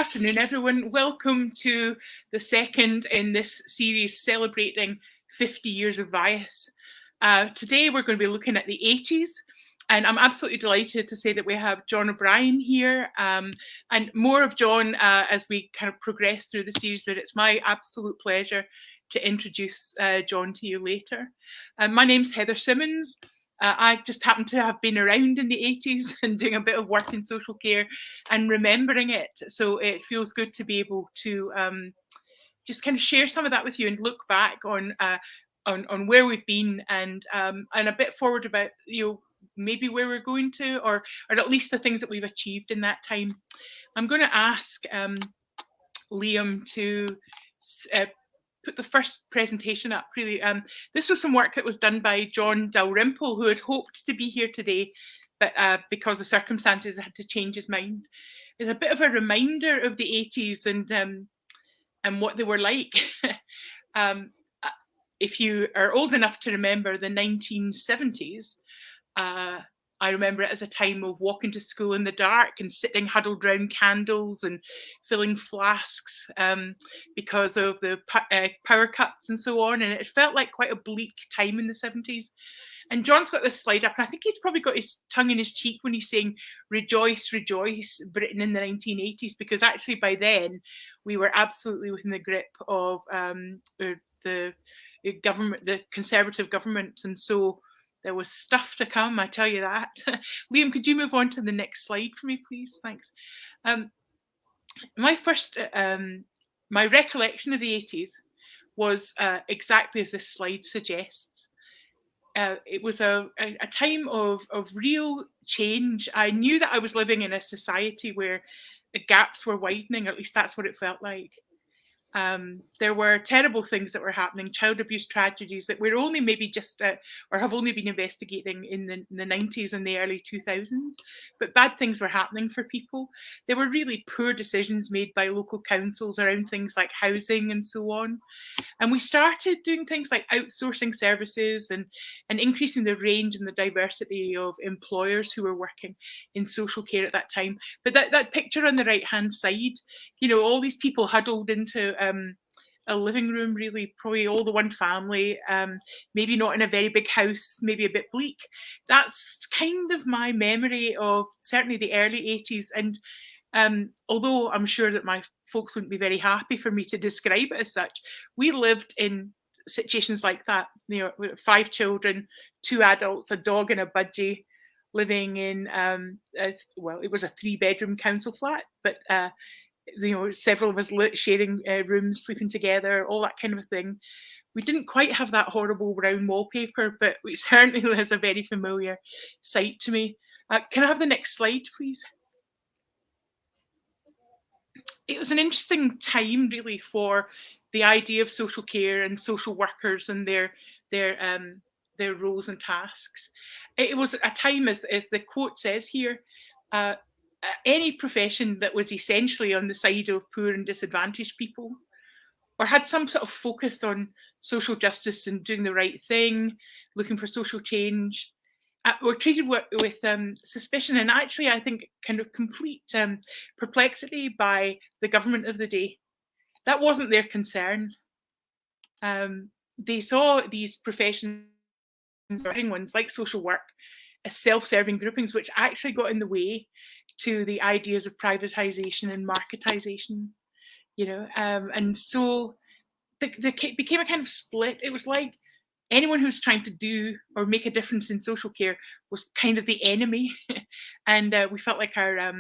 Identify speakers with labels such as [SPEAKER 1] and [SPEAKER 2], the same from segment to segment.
[SPEAKER 1] afternoon, everyone. Welcome to the second in this series celebrating 50 years of VIAS. Today we're going to be looking at the 80s, and I'm absolutely delighted to say that we have John OBrien here, and more of John as we kind of progress through the series, but it's my absolute pleasure to introduce John to you later. My name's Heather Simmons. I just happen to have been around in the 80s and doing a bit of work in social care and remembering it. So it feels good to be able to just kind of share some of that with you and look back on where we've been and a bit forward about, you know, maybe where we're going to, or at least the things that we've achieved in that time. I'm going to ask Liam to put the first presentation up, really. This was some work that was done by John Dalrymple, who had hoped to be here today, but because of circumstances, had to change his mind. It's a bit of a reminder of the 80s and what they were like. If you are old enough to remember the 1970s, I remember it as a time of walking to school in the dark and sitting huddled round candles and filling flasks because of the power cuts and so on. And it felt like quite a bleak time in the 70s. And John's got this slide up, and I think he's probably got his tongue in his cheek when he's saying, "Rejoice, rejoice, Britain in the 1980s," because actually by then we were absolutely within the grip of the government, the Conservative government. And so there was stuff to come, I tell you that. Liam, could you move on to the next slide for me, please? Thanks. My recollection of the 80s was exactly as this slide suggests. It was a time of real change. I knew that I was living in a society where the gaps were widening, or at least that's what it felt like. There were terrible things that were happening, child abuse tragedies that we're only maybe just or have only been investigating in the 90s and the early 2000s, but bad things were happening for people. There were really poor decisions made by local councils around things like housing and so on. And we started doing things like outsourcing services and increasing the range and the diversity of employers who were working in social care at that time. But that picture on the right-hand side, you know, all these people huddled into a living room, really, probably all the one family, maybe not in a very big house, maybe a bit bleak. That's kind of my memory of certainly the early 80s. And although I'm sure that my folks wouldn't be very happy for me to describe it as such, we lived in situations like that. You know, 5 children, 2 adults, a dog and a budgie, living in well, it was a 3-bedroom council flat, but you know, several of us sharing rooms, sleeping together, all that kind of thing. We didn't quite have that horrible brown wallpaper, but it certainly has a very familiar sight to me. Can I have the next slide, please? It was an interesting time, really, for the idea of social care and social workers and their roles and tasks. It was a time, as the quote says here, any profession that was essentially on the side of poor and disadvantaged people, or had some sort of focus on social justice and doing the right thing, looking for social change, were treated with suspicion and actually, I think, kind of complete perplexity by the government of the day. That wasn't their concern. They saw these professions, ones like social work, as self-serving groupings, which actually got in the way to the ideas of privatization and marketization, you know, and so there became a kind of split. It was like anyone who's trying to do or make a difference in social care was kind of the enemy, and we felt like our,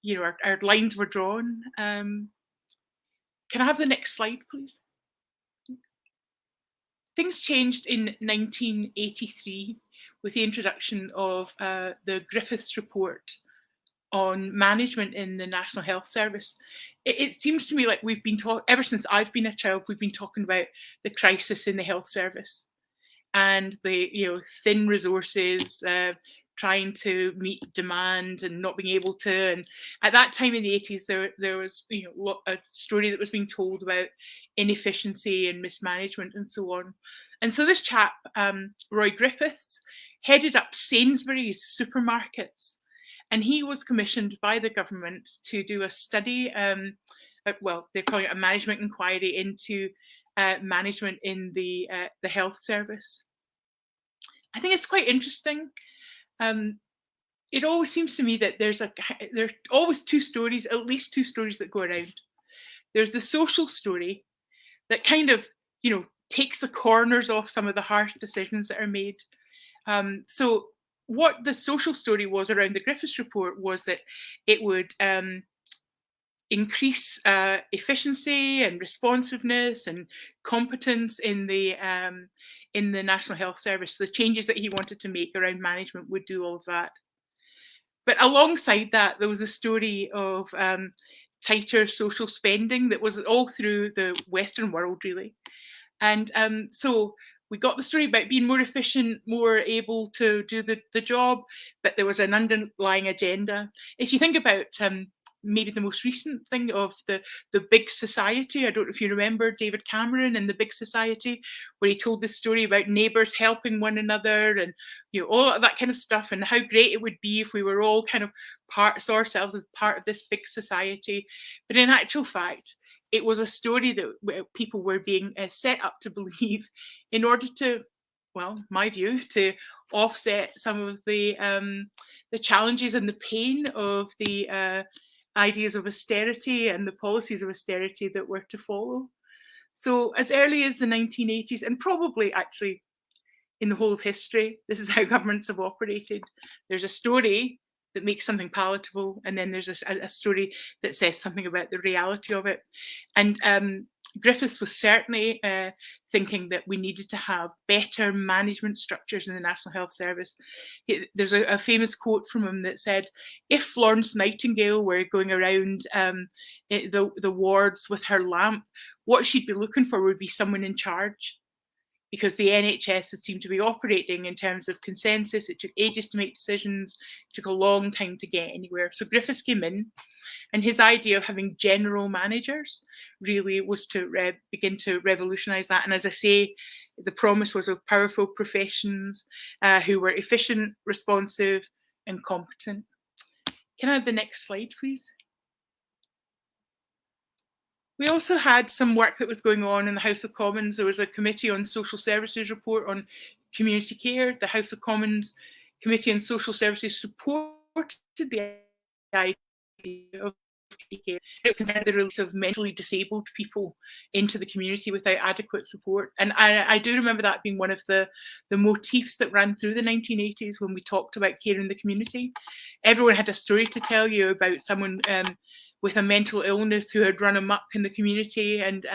[SPEAKER 1] you know, our lines were drawn. Can I have the next slide, please? Things changed in 1983 with the introduction of the Griffins Report on management in the National Health Service. It seems to me like we've been talking, ever since I've been a child, we've been talking about the crisis in the health service and the, you know, thin resources, trying to meet demand and not being able to. And at that time in the 80s, there was, you know, a story that was being told about inefficiency and mismanagement and so on. And so this chap, Roy Griffiths, headed up Sainsbury's supermarkets And he was commissioned by the government to do a study, well, they're calling it a management inquiry into management in the health service. I think it's quite interesting. It always seems to me that there are always two stories, at least two stories that go around. There's the social story that kind of, takes the corners off some of the harsh decisions that are made. So what the social story was around the Griffiths Report was that it would increase efficiency and responsiveness and competence in the National Health Service. The changes that he wanted to make around management would do all of that. But alongside that, there was a story of tighter social spending that was all through the Western world, really. And so we got the story about being more efficient, more able to do the job, but there was an underlying agenda. If you think about maybe the most recent thing of the Big Society, I don't know if you remember David Cameron and the Big Society, where he told this story about neighbours helping one another and all of that kind of stuff, and how great it would be if we were all kind of saw ourselves as part of this big society. But in actual fact, it was a story that people were being set up to believe in order to, well, my view, to offset some of the challenges and the pain of the ideas of austerity and the policies of austerity that were to follow. So as early as the 1980s, and probably actually in the whole of history, this is how governments have operated. There's a story that makes something palatable, and then there's a story that says something about the reality of it. And Griffiths was certainly thinking that we needed to have better management structures in the National Health Service. There's a famous quote from him that said, if Florence Nightingale were going around the wards with her lamp, what she'd be looking for would be someone in charge. Because the NHS had seemed to be operating in terms of consensus. It took ages to make decisions. It took a long time to get anywhere. So Griffiths came in, and his idea of having general managers really was to begin to revolutionise that. And as I say, the promise was of powerful professions who were efficient, responsive, and competent. Can I have the next slide, please? We also had some work that was going on in the House of Commons. There was a Committee on Social Services report on community care. The House of Commons Committee on Social Services supported the idea of community care. It was concerned the release of mentally disabled people into the community without adequate support. And I do remember that being one of the motifs that ran through the 1980s when we talked about care in the community. Everyone had a story to tell you about someone with a mental illness who had run amok in the community. And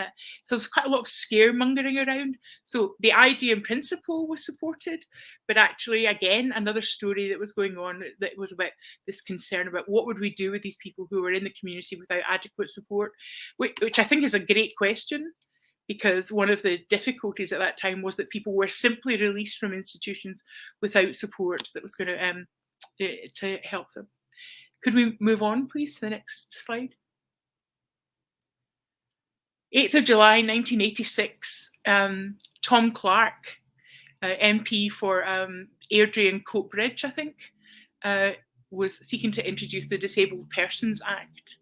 [SPEAKER 1] so there's quite a lot of scaremongering around. So the idea in principle was supported, but actually, again, another story that was going on that was about this concern about what would we do with these people who were in the community without adequate support, which I think is a great question, because one of the difficulties at that time was that people were simply released from institutions without support that was going to help them. Could we move on, please, to the next slide? 8th of July, 1986, Tom Clark, MP for Airdrie and Coatbridge, I think, was seeking to introduce the Disabled Persons Act.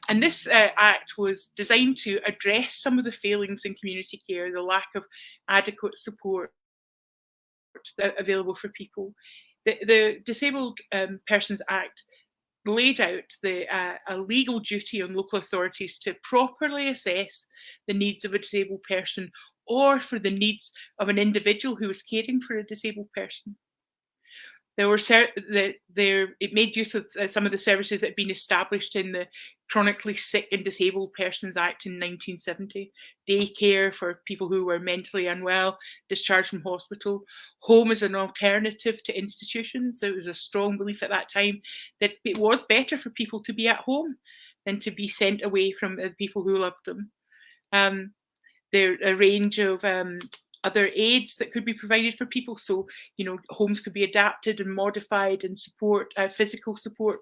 [SPEAKER 1] And this act was designed to address some of the failings in community care, the lack of adequate support available for people. The Disabled Persons Act laid out a legal duty on local authorities to properly assess the needs of a disabled person or for the needs of an individual who was caring for a disabled person. It made use of some of the services that had been established in the Chronically Sick and Disabled Persons Act in 1970. Daycare for people who were mentally unwell, discharged from hospital. Home as an alternative to institutions. There was a strong belief at that time that it was better for people to be at home than to be sent away from the people who loved them. There are a range of other aids that could be provided for people. So, homes could be adapted and modified and physical support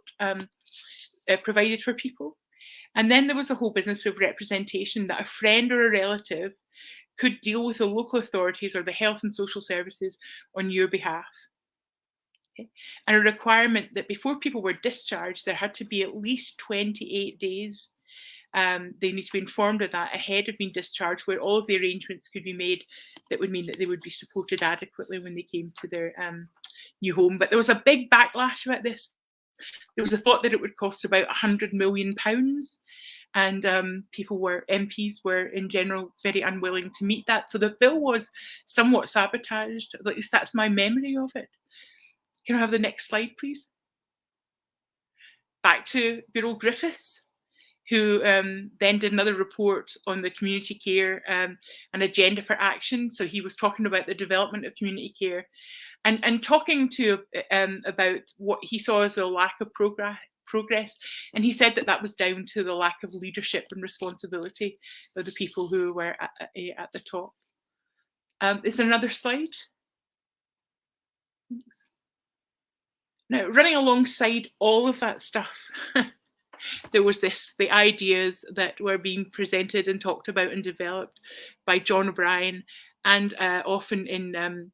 [SPEAKER 1] provided for people. And then there was a whole business of representation that a friend or a relative could deal with the local authorities or the health and social services on your behalf. and a requirement that before people were discharged, there had to be at least 28 days. They need to be informed of that ahead of being discharged, where all of the arrangements could be made that would mean that they would be supported adequately when they came to their new home. But there was a big backlash about this. There was a thought that it would cost about £100 million, and MPs were in general very unwilling to meet that. So the bill was somewhat sabotaged. At least that's my memory of it. Can I have the next slide, please? Back to good old Griffiths, who then did another report on the community care and agenda for action. So he was talking about the development of community care and talking to about what he saw as a lack of progress. And he said that that was down to the lack of leadership and responsibility of the people who were at the top. Is there another slide? Thanks. Now, running alongside all of that stuff, there was the ideas that were being presented and talked about and developed by John OBrien, and often in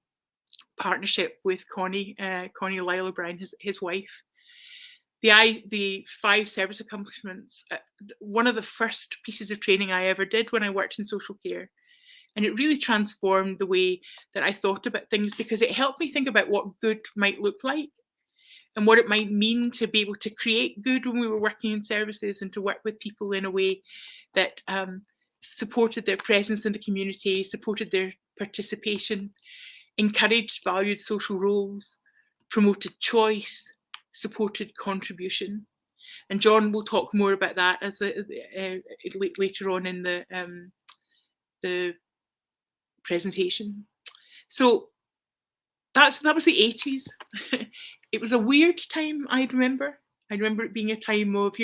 [SPEAKER 1] partnership with Connie Lyle O'Brien, his wife. The 5 service accomplishments, one of the first pieces of training I ever did when I worked in social care. And it really transformed the way that I thought about things, because it helped me think about what good might look like and what it might mean to be able to create good when we were working in services, and to work with people in a way that supported their presence in the community, supported their participation, encouraged valued social roles, promoted choice, supported contribution. And John will talk more about that as later on in the presentation. So that was the 80s. It was a weird time, I remember. I remember it being a time of,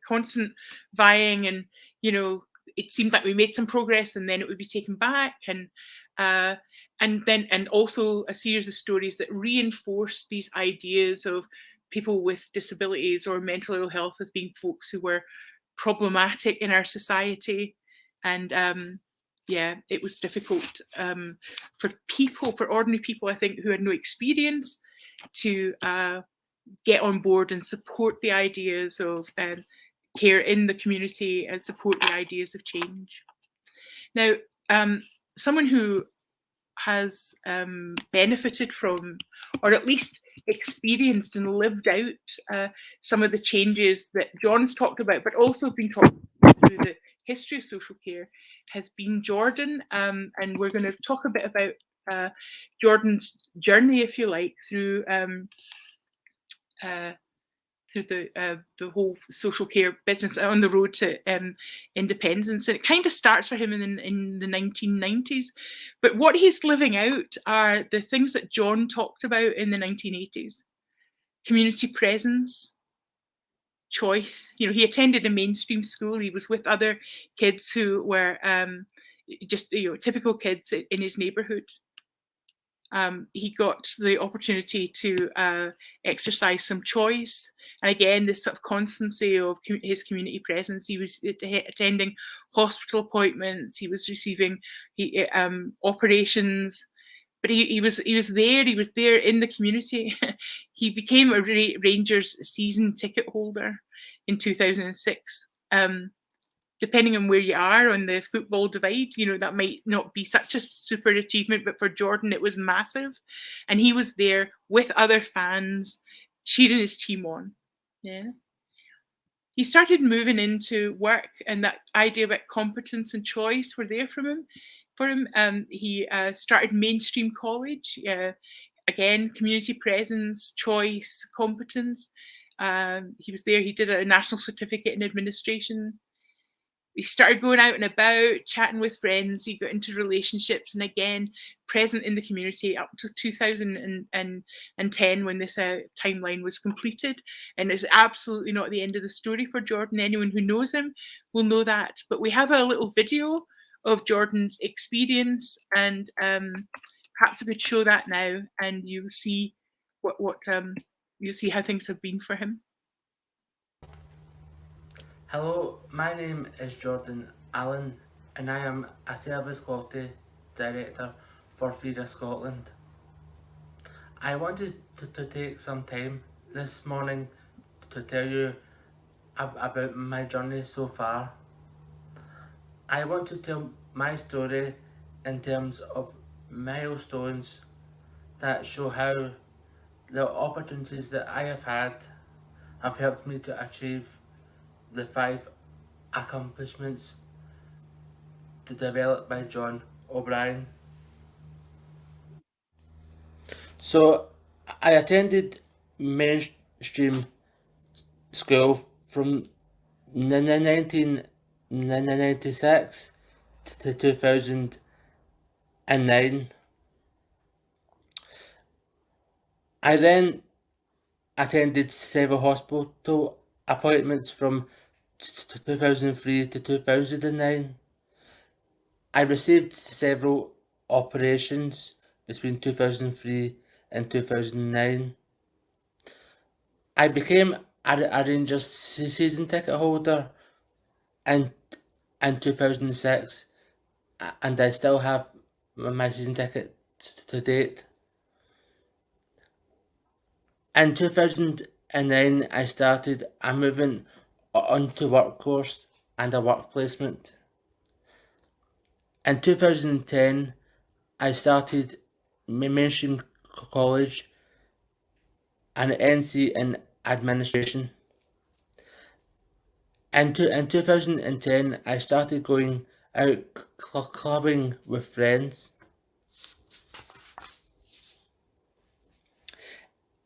[SPEAKER 1] constant vying, and, it seemed like we made some progress and then it would be taken back. And also a series of stories that reinforced these ideas of people with disabilities or mental ill health as being folks who were problematic in our society. And it was difficult for ordinary people, I think, who had no experience, to get on board and support the ideas of care in the community and support the ideas of change. Now, someone who has benefited from, or at least experienced and lived out some of the changes that John's talked about, but also been talked about through the history of social care, has been Jordan. And we're going to talk a bit about Jordan's journey, if you like, through the whole social care business on the road to independence. And it kind of starts for him in the 1990s. But what he's living out are the things that John talked about in the 1980s. Community presence, choice. He attended a mainstream school. He was with other kids who were just typical kids in his neighborhood. He got the opportunity to exercise some choice. And again, this sort of constancy of his community presence. He was attending hospital appointments. He was receiving operations. But he was there. He was there in the community. He became a Rangers season ticket holder in 2006. Depending on where you are on the football divide, that might not be such a super achievement, but for Jordan, it was massive. And he was there with other fans, cheering his team on. Yeah. He started moving into work, and that idea about competence and choice were there for him. He started mainstream college. Again, community presence, choice, competence. He was there. He did a national certificate in administration. He started going out and about, chatting with friends. He got into relationships, and again, present in the community up to 2010 when this timeline was completed. And it's absolutely not the end of the story for Jordan. Anyone who knows him will know that. But we have a little video of Jordan's experience, and perhaps I could show that now, and you'll see you'll see how things have been for him.
[SPEAKER 2] Hello, my name is Jordan Allan, and I am a Service Quality Director for VIAS Scotland. I wanted to take some time this morning to tell you about my journey so far. I want to tell my story in terms of milestones that show how the opportunities that I have helped me to achieve the 5 accomplishments developed by John OBrien. So I attended mainstream school from 1996 to 2009. I then attended several hospital appointments from 2003 to 2009. I received several operations between 2003 and 2009. I became a Rangers season ticket holder in 2006, and I still have my season ticket to date. In 2009, I started a moving onto work course and a work placement. In 2010, I started mainstream college and NC in administration. In 2010, I started going out clubbing with friends.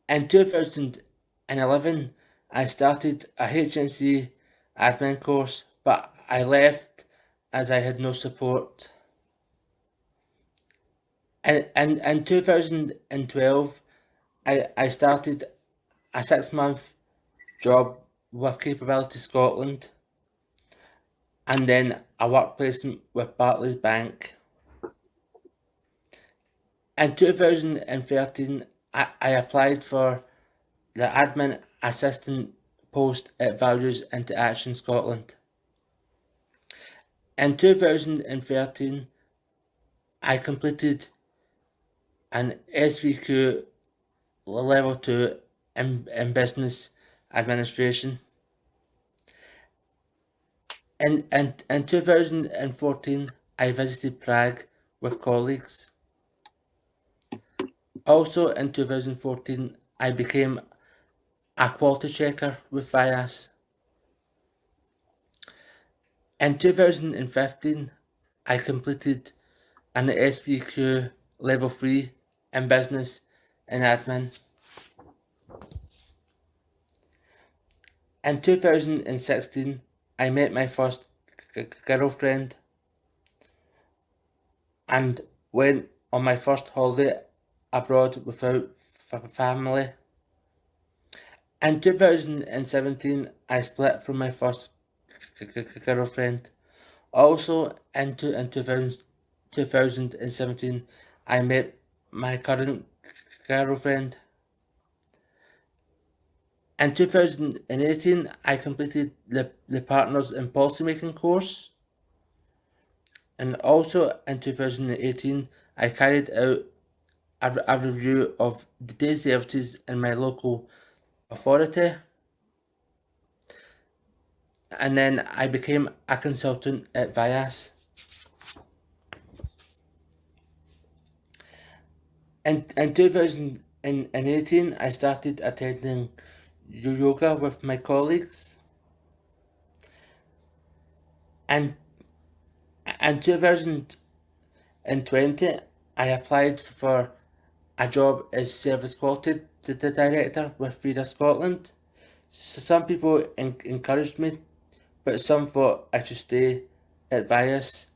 [SPEAKER 2] In 2011, I started a HNC admin course, but I left as I had no support. In 2012, I started a 6-month job with Capability Scotland and then a work placement with Barclays Bank. In 2013, I applied for the admin assistant post at Values into Action Scotland. In 2013, I completed an SVQ level 2 in business administration. In 2014, I visited Prague with colleagues. Also in 2014, I became a quality checker with VIAS. In 2015, I completed an SVQ level 3 in business and admin. In 2016, I met my first girlfriend and went on my first holiday abroad without family. In 2017, I split from my first girlfriend. Also, in 2017, I met my current girlfriend. In 2018, I completed the Partners in Policymaking course. And also in 2018, I carried out a review of the day services in my local authority. And then I became a consultant at VIAS. In 2018, I started attending yoga with my colleagues. And in 2020, I applied for a job as Service Quality Director with VIAS Scotland. So some people encouraged me, but some thought I should stay at VIAS.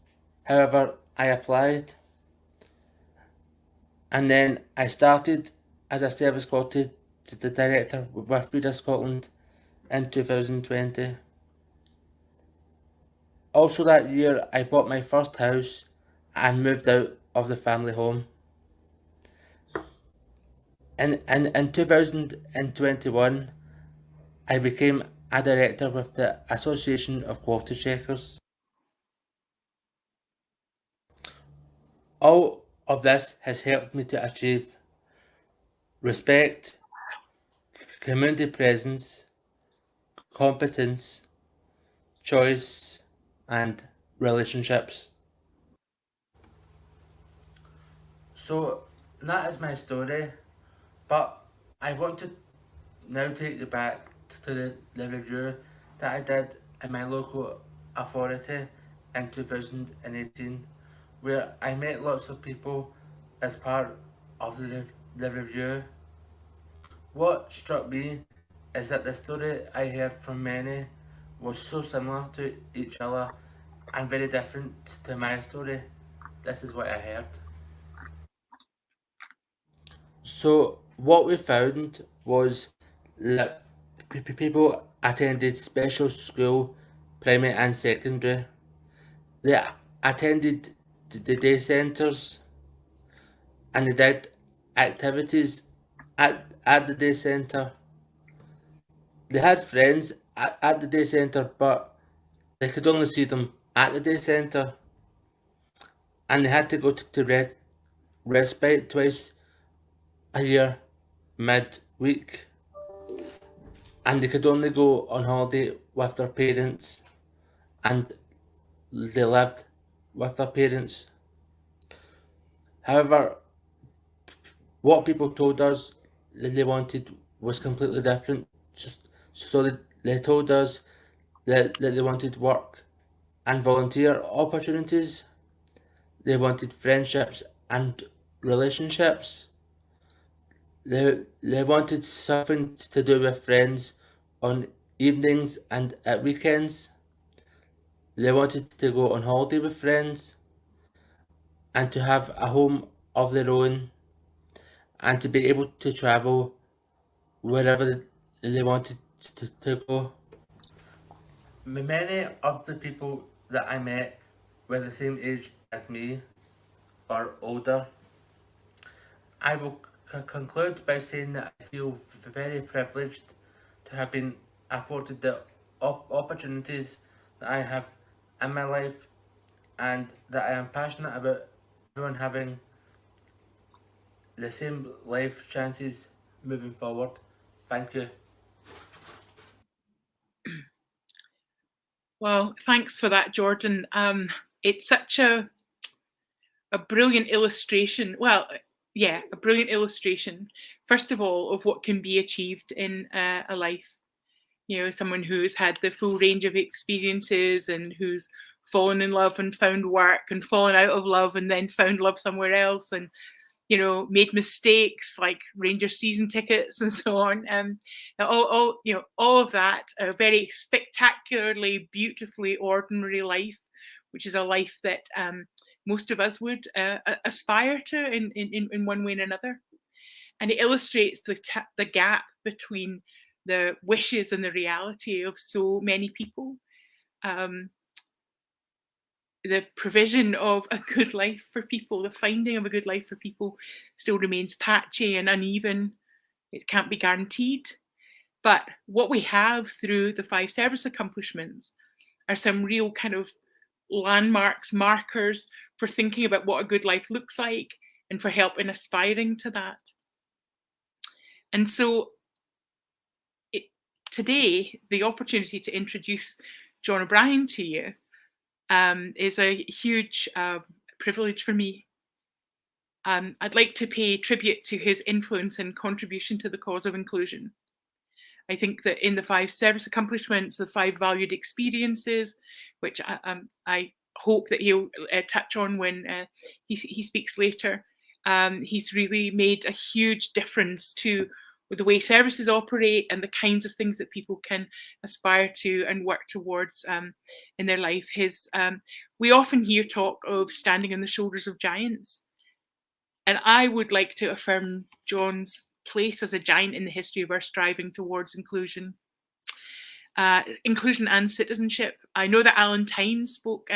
[SPEAKER 2] However, I applied, and then I started as a Service Quality Director with VIAS Scotland in 2020. Also that year, I bought my first house and moved out of the family home. In 2021, I became a director with the Association of Quality Checkers. All of this has helped me to achieve respect, community presence, competence, choice, and relationships. So that is my story, but I want to now take you back to the review that I did in my local authority in 2018, where I met lots of people as part of the review. What struck me is that the story I heard from many was so similar to each other and very different to my story. This is what I heard. So what we found was that people attended special school, primary and secondary. They attended the day centres and they did activities at the day centre. They had friends at the day centre, but they could only see them at the day centre, and they had to go to respite twice a year mid-week, and they could only go on holiday with their parents, and they lived with their parents. However, what people told us that they wanted was completely different. So they told us that they wanted work and volunteer opportunities. They wanted friendships and relationships. They wanted something to do with friends on evenings and at weekends. They wanted to go on holiday with friends and to have a home of their own and to be able to travel wherever they wanted to go. Many of the people that I met were the same age as me or older. I will conclude by saying that I feel very privileged to have been afforded the opportunities that I have in my life, and that I am passionate about everyone having the same life chances moving forward. Thank you.
[SPEAKER 1] Well, thanks for that, Jordan. It's such a brilliant illustration. Well, yeah, a brilliant illustration. First of all, of what can be achieved in a life. You know, someone who's had the full range of experiences and who's fallen in love and found work and fallen out of love and then found love somewhere else and made mistakes like Rangers season tickets and so on. All of that, a very spectacularly, beautifully ordinary life, which is a life that most of us would aspire to in one way or another. And it illustrates the gap between the wishes and the reality of so many people. Um, the provision of a good life for people, the finding of a good life for people still remains patchy and uneven. It can't be guaranteed. But what we have through the 5 service accomplishments are some real kind of landmarks, markers for thinking about what a good life looks like and for help in aspiring to that. And so today, the opportunity to introduce John O'Brien to you is a huge privilege for me. I'd like to pay tribute to his influence and contribution to the cause of inclusion. I think that in the 5 service accomplishments, the 5 valued experiences, which I hope that he'll touch on when he speaks later, he's really made a huge difference to the way services operate and the kinds of things that people can aspire to and work towards in their life. We often hear talk of standing on the shoulders of giants, and I would like to affirm John's place as a giant in the history of our striving towards inclusion. Inclusion and citizenship. I know that Alan Tynes spoke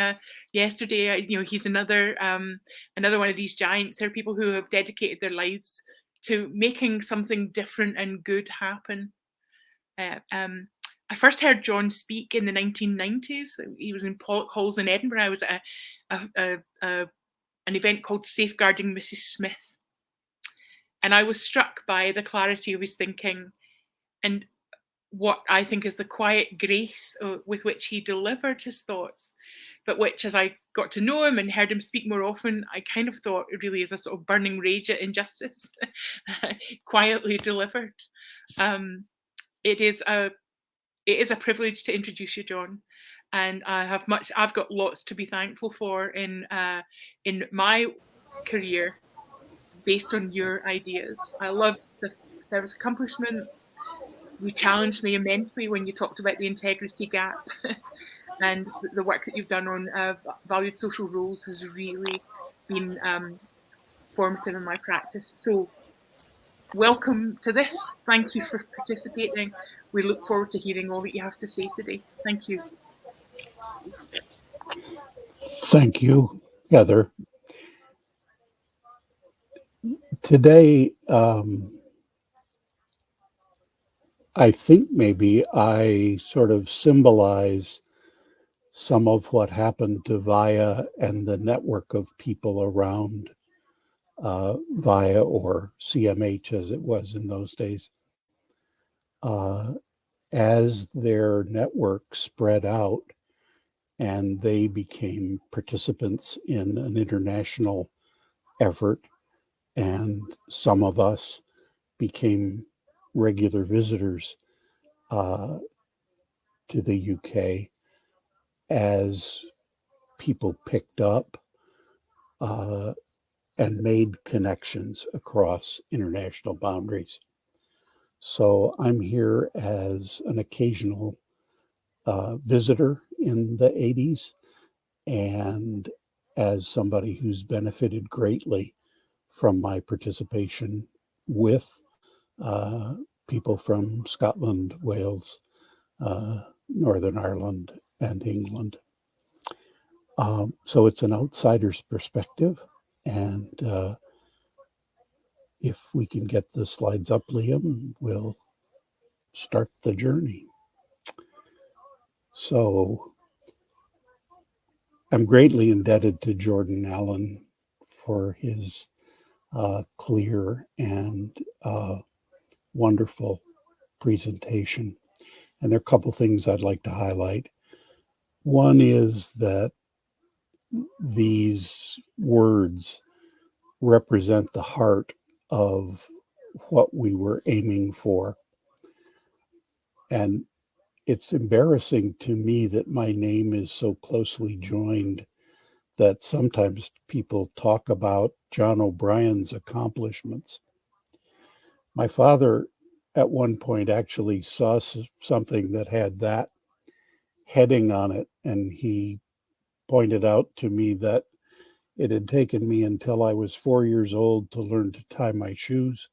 [SPEAKER 1] yesterday. He's another one of these giants. There are people who have dedicated their lives to making something different and good happen. I first heard John speak in the 1990s. He was in Pollock Halls in Edinburgh. I was at an event called Safeguarding Mrs. Smith. And I was struck by the clarity of his thinking and what I think is the quiet grace with which he delivered his thoughts, but which, as I got to know him and heard him speak more often, I kind of thought it really is a sort of burning rage at injustice, quietly delivered. It is a privilege to introduce you, John, and I've got lots to be thankful for in my career based on your ideas. I love the service accomplishments. You challenged me immensely when you talked about the integrity gap, and the work that you've done on valued social roles has really been formative in my practice. So welcome to this. Thank you for participating. We look forward to hearing all that you have to say today. Thank you.
[SPEAKER 3] Thank you, Heather. Today, I think maybe I sort of symbolize some of what happened to VIA and the network of people around VIA, or CMH as it was in those days. As their network spread out and they became participants in an international effort, and some of us became regular visitors to the UK as people picked up and made connections across international boundaries. So I'm here as an occasional visitor in the 80s and as somebody who's benefited greatly from my participation with people from Scotland, Wales, Northern Ireland, and England. So it's an outsider's perspective. And if we can get the slides up, Liam, we'll start the journey. So I'm greatly indebted to Jordan Allan for his clear and wonderful presentation. And there are a couple things I'd like to highlight. One is that these words represent the heart of what we were aiming for. And it's embarrassing to me that my name is so closely joined that sometimes people talk about John OBrien's accomplishments. My father at one point actually saw something that had that heading on it, and he pointed out to me that it had taken me until I was 4 years old to learn to tie my shoes,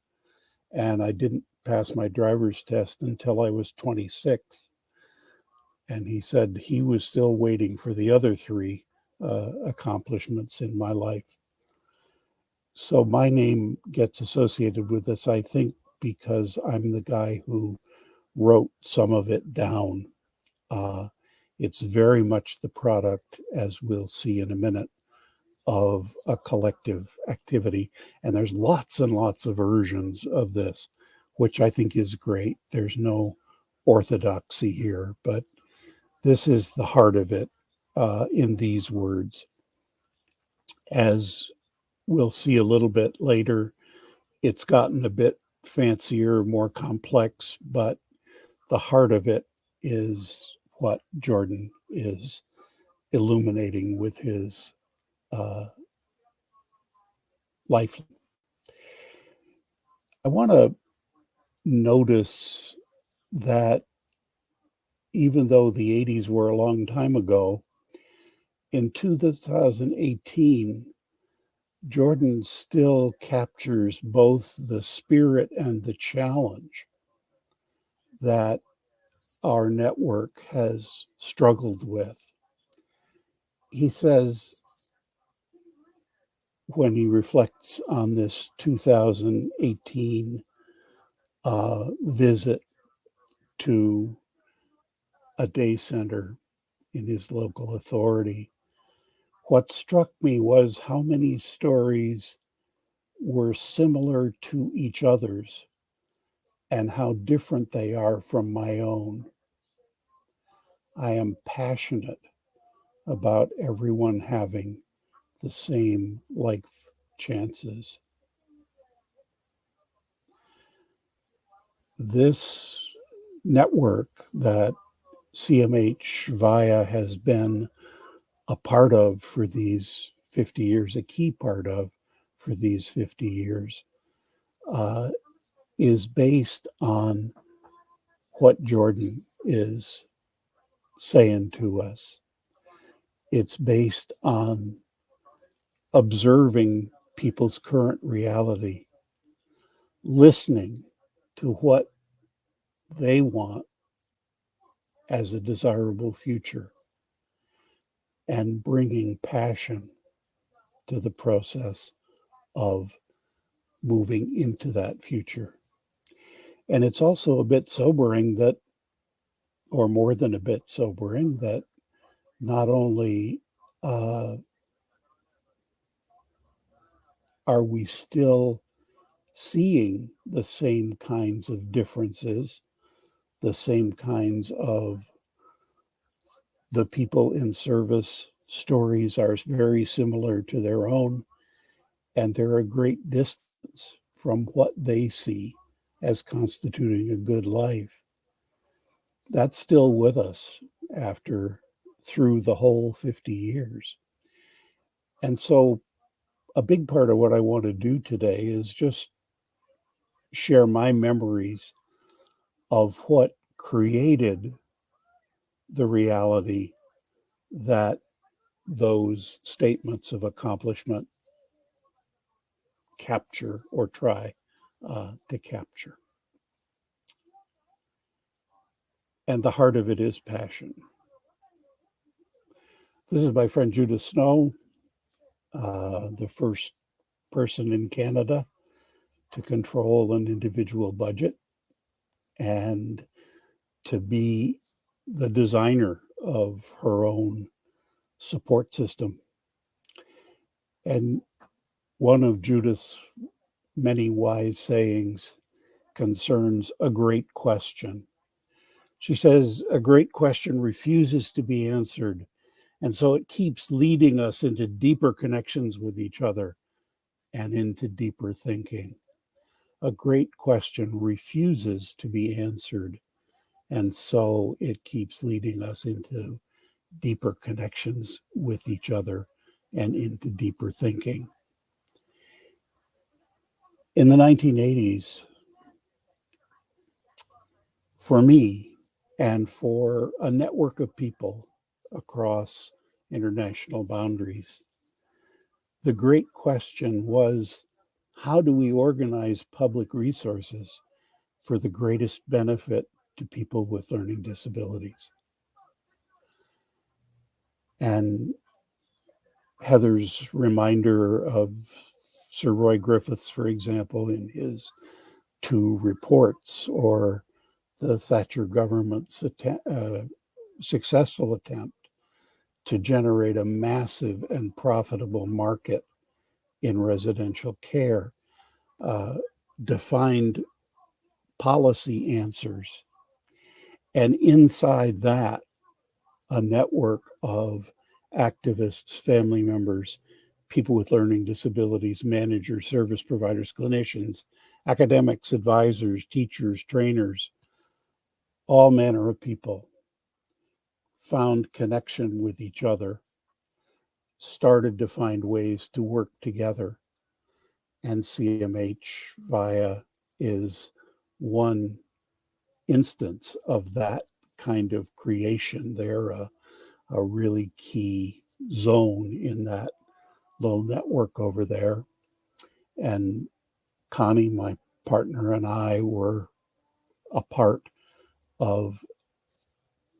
[SPEAKER 3] and I didn't pass my driver's test until I was 26. And he said he was still waiting for the other three accomplishments in my life. So my name gets associated with this, I think, because I'm the guy who wrote some of it down. It's very much the product, as we'll see in a minute, of a collective activity. And there's lots and lots of versions of this, which I think is great. There's no orthodoxy here, but this is the heart of it in these words. As we'll see a little bit later, it's gotten a bit fancier, more complex, but the heart of it is what Jordan is illuminating with his life. I want to notice that even though the 80s were a long time ago, in 2018, Jordan still captures both the spirit and the challenge that our network has struggled with. He says, when he reflects on this 2018 visit to a day center in his local authority, what struck me was how many stories were similar to each other's and how different they are from my own. I am passionate about everyone having the same life chances. This network that CMH VIA has been a part of for these 50 years, a key part of for these 50 years, is based on what Jordan is saying to us. It's based on observing people's current reality, listening to what they want as a desirable future, and bringing passion to the process of moving into that future. And it's also a bit sobering that, or more than a bit sobering, that not only are we still seeing the same kinds of differences, the same kinds of the people in service stories are very similar to their own, and they're a great distance from what they see as constituting a good life. That's still with us through the whole 50 years. And so a big part of what I want to do today is just share my memories of what created the reality that those statements of accomplishment capture or try to capture. And the heart of it is passion. This is my friend Judy Snow, the first person in Canada to control an individual budget and to be the designer of her own support system. And one of Judith's many wise sayings concerns a great question. She says, a great question refuses to be answered, and so it keeps leading us into deeper connections with each other and into deeper thinking. A great question refuses to be answered, and so it keeps leading us into deeper connections with each other and into deeper thinking. In the 1980s, for me and for a network of people across international boundaries, the great question was, how do we organize public resources for the greatest benefit to people with learning disabilities? And Heather's reminder of Sir Roy Griffiths, for example, in his 2 reports, or the Thatcher government's successful attempt to generate a massive and profitable market in residential care, defined policy answers. And inside that, a network of activists, family members, people with learning disabilities, managers, service providers, clinicians, academics, advisors, teachers, trainers, all manner of people found connection with each other, started to find ways to work together. And CMH VIA is one instance of that kind of creation. They're a really key zone in that little network over there. And Connie, my partner, and I were a part of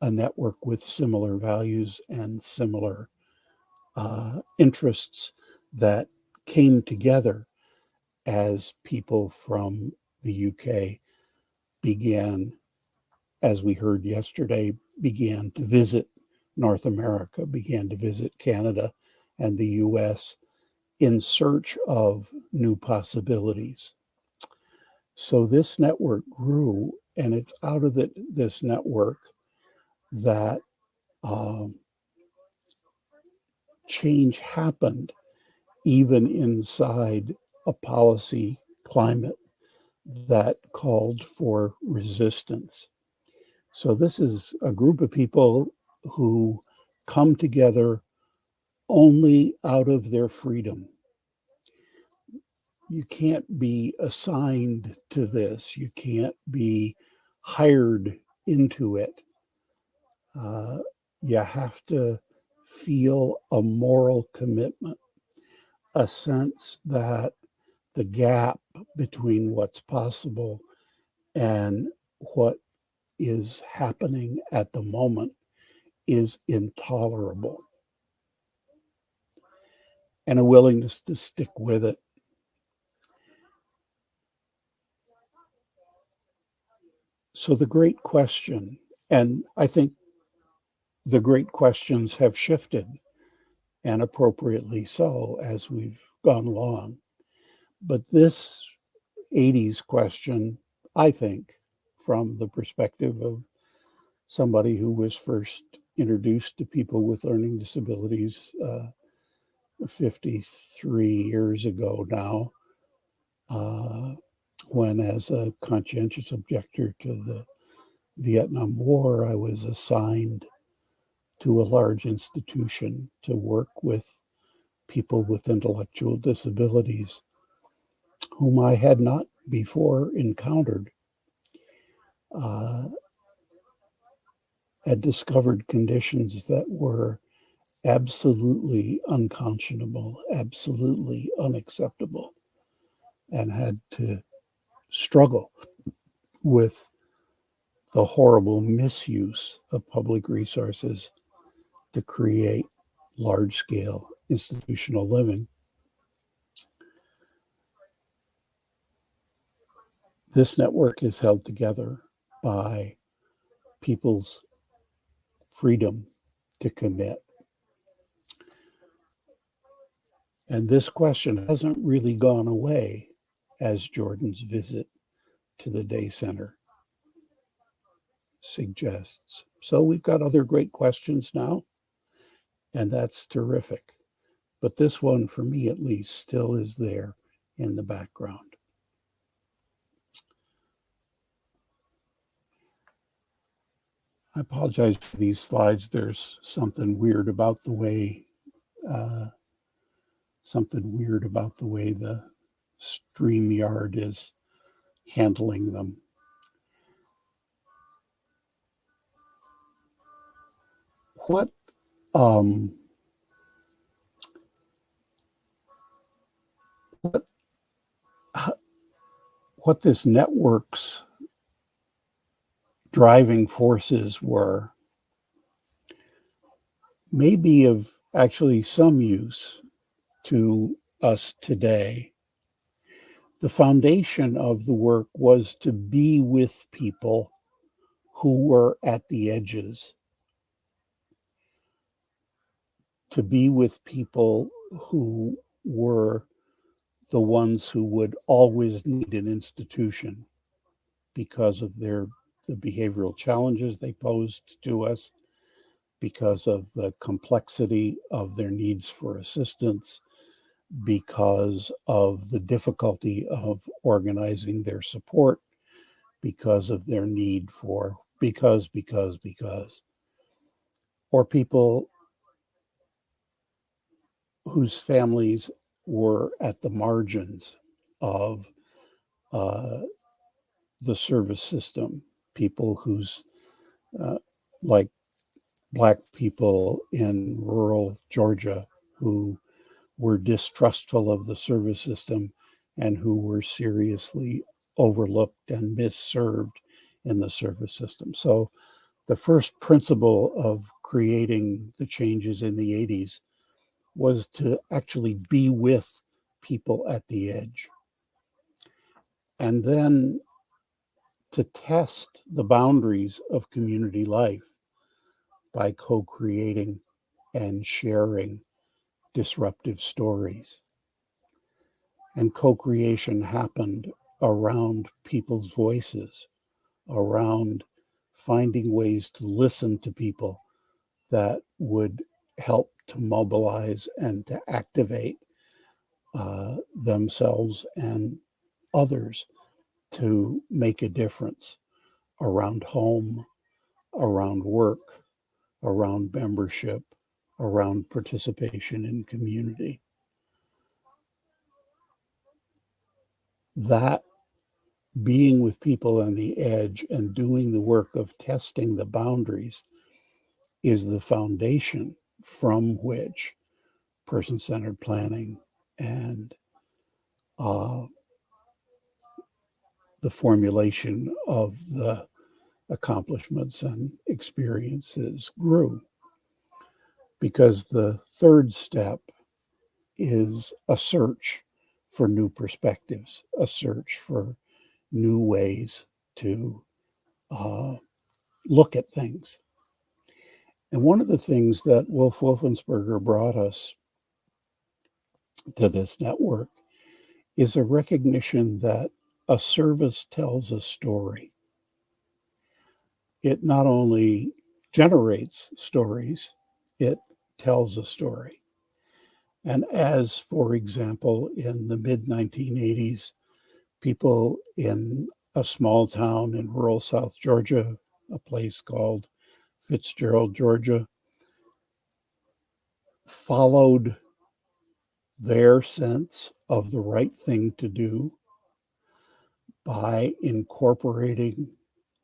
[SPEAKER 3] a network with similar values and similar interests that came together as people from the UK began, as we heard yesterday, began to visit North America, began to visit Canada and the US, in search of new possibilities. So this network grew, and it's out of this network that change happened, even inside a policy climate that called for resistance. So this is a group of people who come together only out of their freedom. You can't be assigned to this. You can't be hired into it. You have to feel a moral commitment, a sense that the gap between what's possible and what is happening at the moment is intolerable, and a willingness to stick with it. So the great question, and I think the great questions have shifted, and appropriately so, as we've gone along. But this 80s question, I think, from the perspective of somebody who was first introduced to people with learning disabilities 53 years ago now, when, as a conscientious objector to the Vietnam War, I was assigned to a large institution to work with people with intellectual disabilities whom I had not before encountered, had discovered conditions that were absolutely unconscionable, absolutely unacceptable, and had to struggle with the horrible misuse of public resources to create large-scale institutional living. This network is held together by people's freedom to commit. And this question hasn't really gone away as Jordan's visit to the day center suggests. So we've got other great questions now, and that's terrific. But this one, for me at least, still is there in the background. I apologize for these slides. There's something weird about the way the StreamYard is handling them. What this network's driving forces were may be of actually some use to us today. The foundation of the work was to be with people who were at the edges, to be with people who were the ones who would always need an institution because of the behavioral challenges they posed to us, because of the complexity of their needs for assistance, because of the difficulty of organizing their support, because of their need for because, or people whose families were at the margins of the service system, people whose, like Black people in rural Georgia, who were distrustful of the service system and who were seriously overlooked and misserved in the service system. So the first principle of creating the changes in the 80s was to actually be with people at the edge. And then to test the boundaries of community life by co-creating and sharing disruptive stories. And co-creation happened around people's voices, around finding ways to listen to people that would help to mobilize and to activate themselves and others to make a difference around home, around work, around membership, around participation in community. That being with people on the edge and doing the work of testing the boundaries is the foundation from which person-centered planning and the formulation of the accomplishments and experiences grew. Because the third step is a search for new perspectives, a search for new ways to look at things. And one of the things that Wolf Wolfensberger brought us to this network is a recognition that a service tells a story. It not only generates stories, it tells a story. And as, for example, in the mid-1980s, people in a small town in rural South Georgia, a place called Fitzgerald, Georgia, followed their sense of the right thing to do by incorporating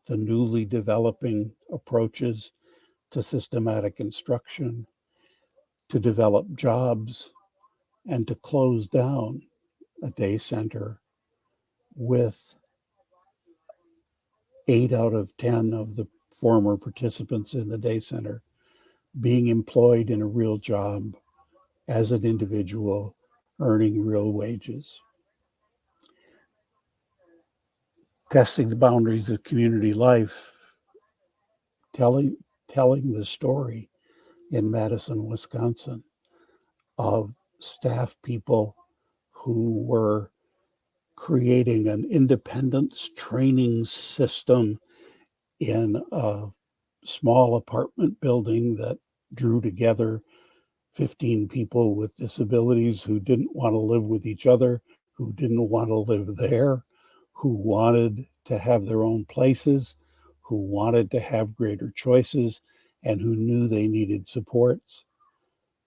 [SPEAKER 3] the newly developing approaches to systematic instruction, to develop jobs, and to close down a day center with 8 out of 10 of the former participants in the day center being employed in a real job as an individual, earning real wages. Testing the boundaries of community life, telling the story in Madison, Wisconsin, of staff people who were creating an independence training system in a small apartment building that drew together 15 people with disabilities who didn't want to live with each other, who didn't want to live there, who wanted to have their own places, who wanted to have greater choices, and who knew they needed supports.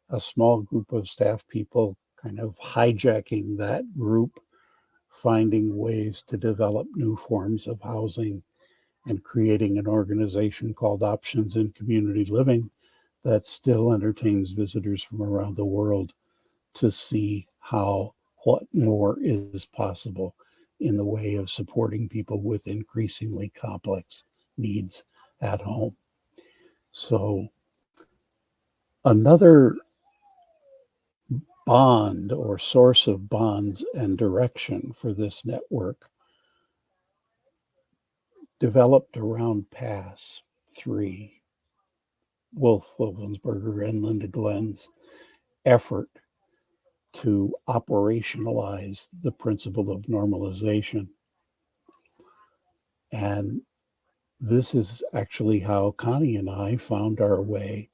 [SPEAKER 3] A small group of staff people kind of hijacking that group, finding ways to develop new forms of housing and creating an organization called Options in Community Living that still entertains visitors from around the world to see what more is possible in the way of supporting people with increasingly complex needs at home. So another bond or source of bonds and direction for this network developed around PASS 3, Wolf Wolfensberger and Linda Glenn's effort to operationalize the principle of normalization. And this is actually how Connie and I found our way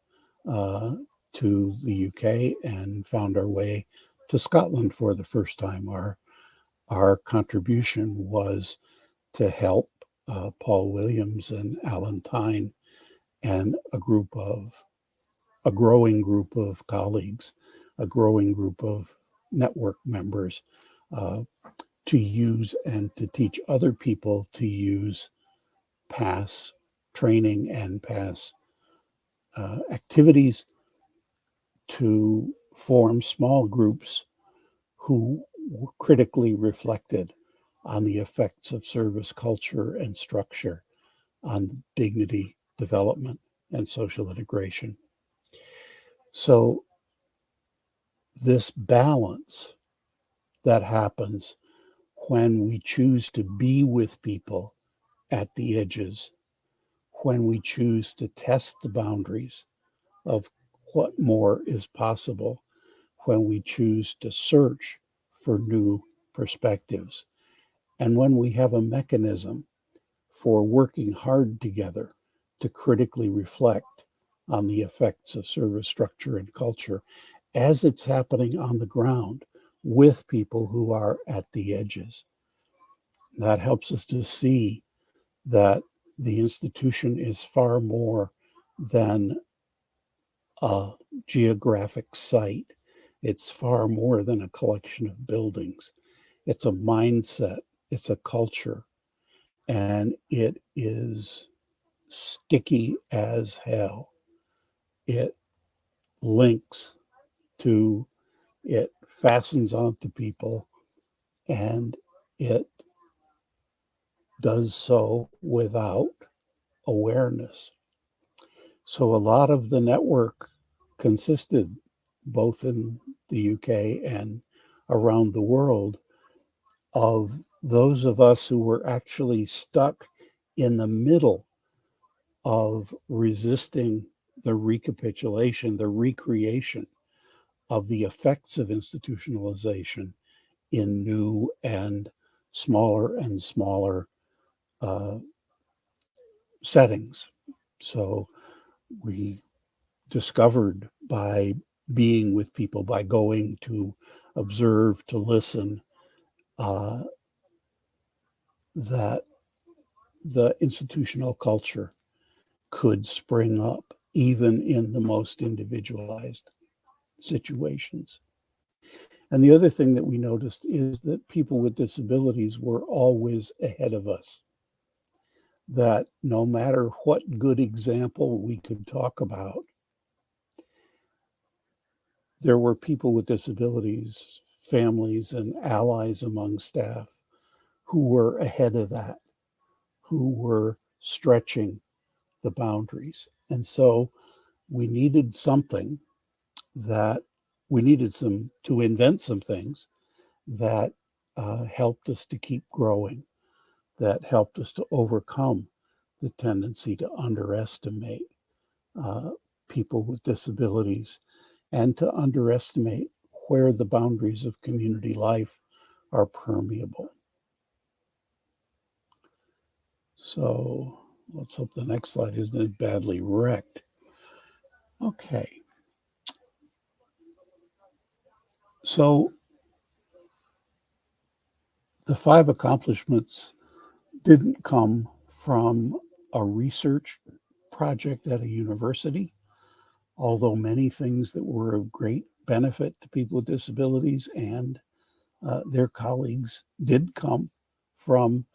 [SPEAKER 3] to the UK and found our way to Scotland for the first time. Our contribution was to help Paul Williams and Alan Tyne and a growing group of colleagues, a growing group of network members to use and to teach other people to use PASS training and PASS activities to form small groups who critically reflected on the effects of service culture and structure on dignity, development, and social integration. So this balance that happens when we choose to be with people at the edges, when we choose to test the boundaries of what more is possible, when we choose to search for new perspectives. And when we have a mechanism for working hard together to critically reflect on the effects of service structure and culture as it's happening on the ground with people who are at the edges, that helps us to see that the institution is far more than a geographic site. It's far more than a collection of buildings. It's a mindset, it's a culture, and it is sticky as hell. It links to, it fastens onto people, and it does so without awareness. So a lot of the network consisted, both in the UK and around the world, of those of us who were actually stuck in the middle of resisting the recapitulation, the recreation of the effects of institutionalization in new and smaller settings. So we discovered by being with people, by going to observe, to listen, that the institutional culture could spring up even in the most individualized situations. And the other thing that we noticed is that people with disabilities were always ahead of us. That no matter what good example we could talk about, there were people with disabilities, families, and allies among staff who were ahead of that, who were stretching the boundaries. And so we needed something that to invent some things that helped us to keep growing, that helped us to overcome the tendency to underestimate people with disabilities and to underestimate where the boundaries of community life are permeable. So let's hope the next slide isn't badly wrecked. Okay. So the 5 accomplishments didn't come from a research project at a university, although many things that were of great benefit to people with disabilities and their colleagues did come from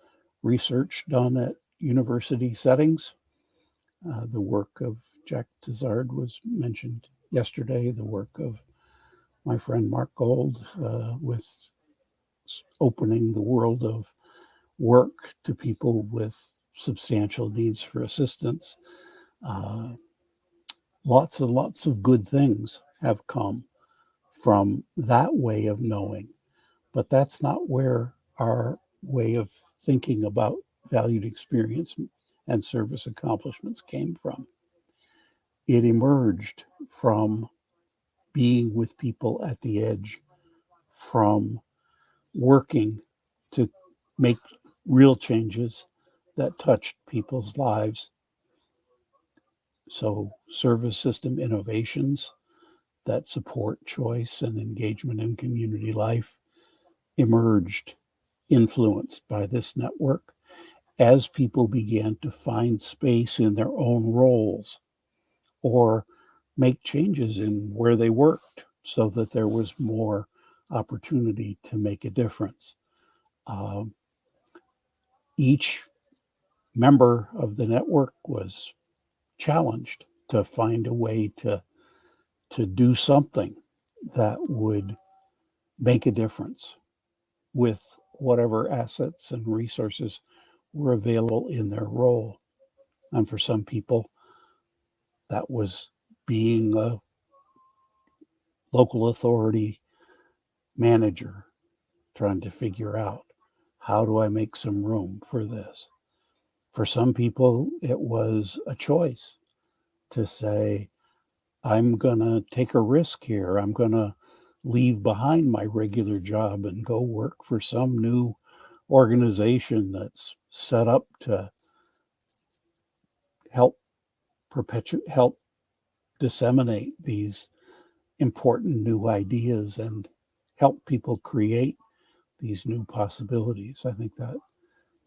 [SPEAKER 3] research done at university settings. The work of Jack Tizard was mentioned yesterday, the work of my friend Mark Gold with opening the world of work to people with substantial needs for assistance. Lots and lots of good things have come from that way of knowing, but that's not where our way of thinking about valued experience and service accomplishments came from. It emerged from being with people at the edge, from working to make real changes that touched people's lives. So service system innovations that support choice and engagement in community life emerged, influenced by this network, as people began to find space in their own roles or make changes in where they worked so that there was more opportunity to make a difference. Each member of the network was challenged to find a way to do something that would make a difference with whatever assets and resources were available in their role. And for some people, that was being a local authority manager, trying to figure out, how do I make some room for this? For some people, it was a choice to say, I'm going to take a risk here. I'm going to leave behind my regular job and go work for some new organization that's set up to help disseminate these important new ideas and help people create these new possibilities. I think that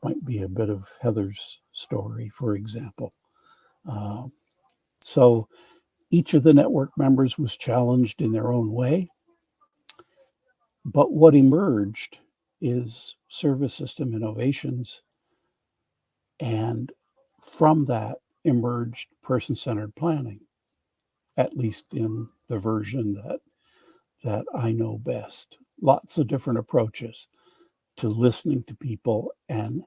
[SPEAKER 3] might be a bit of Heather's story, for example. So each of the network members was challenged in their own way. But what emerged is service system innovations. And from that emerged person-centered planning, at least in the version that I know best. Lots of different approaches to listening to people and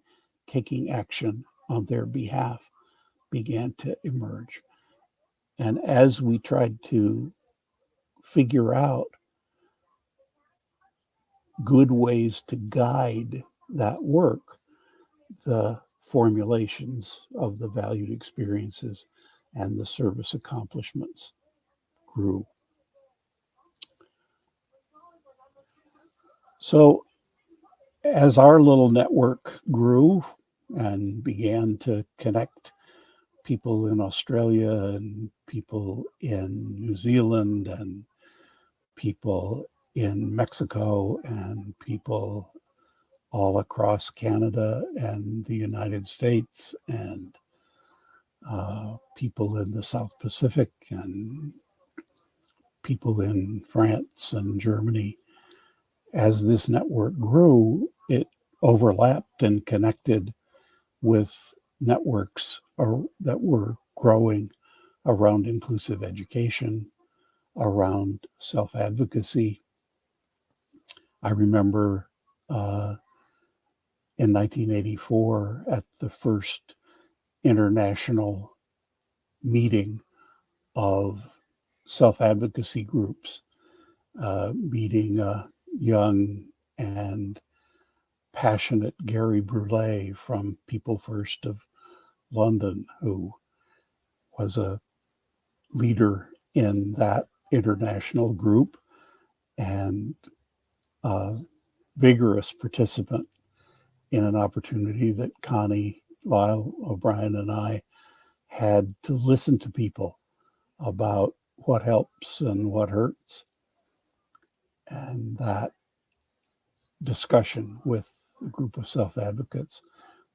[SPEAKER 3] taking action on their behalf began to emerge. And as we tried to figure out good ways to guide that work, the formulations of the valued experiences and the service accomplishments grew. So as our little network grew and began to connect people in Australia and people in New Zealand and people in Mexico and people all across Canada and the United States and people in the South Pacific and people in France and Germany. As this network grew, it overlapped and connected with networks that were growing around inclusive education, around self-advocacy. I remember in 1984 at the first international meeting of self-advocacy groups, meeting a young and passionate Gary Brule from People First of London, who was a leader in that international group and a vigorous participant in an opportunity that Connie, Lyle, OBrien, and I had to listen to people about what helps and what hurts. And that discussion with a group of self-advocates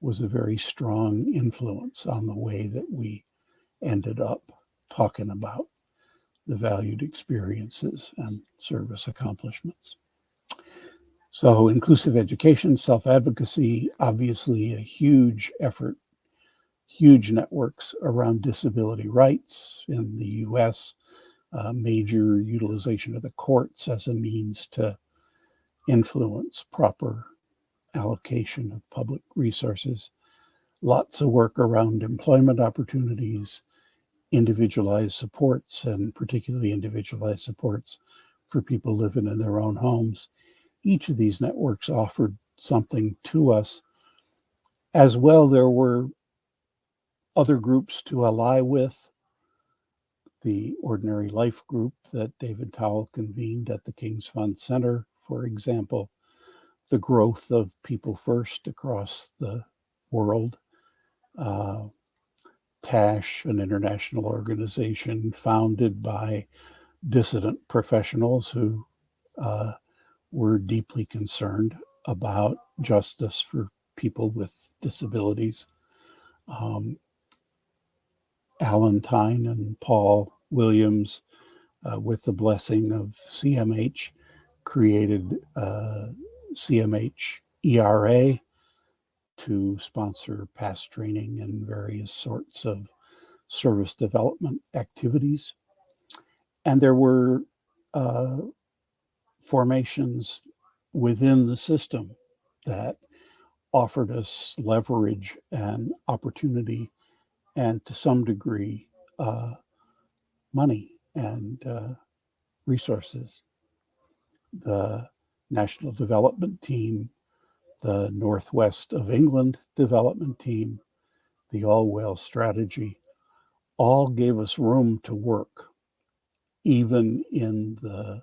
[SPEAKER 3] was a very strong influence on the way that we ended up talking about the valued experiences and service accomplishments. So inclusive education, self-advocacy, obviously a huge effort, huge networks around disability rights in the US, major utilization of the courts as a means to influence proper allocation of public resources, lots of work around employment opportunities, individualized supports, and particularly individualized supports for people living in their own homes. Each of these networks offered something to us. As well, there were other groups to ally with. The Ordinary Life group that David Towell convened at the King's Fund Center, for example, the growth of People First across the world, TASH, an international organization founded by dissident professionals who were deeply concerned about justice for people with disabilities. Alan Tyne and Paul Williams, with the blessing of CMH, created CMH ERA to sponsor past training and various sorts of service development activities. And there were formations within the system that offered us leverage and opportunity and to some degree money and resources. The National Development Team, the Northwest of England Development Team, the All Well Strategy, all gave us room to work, even in the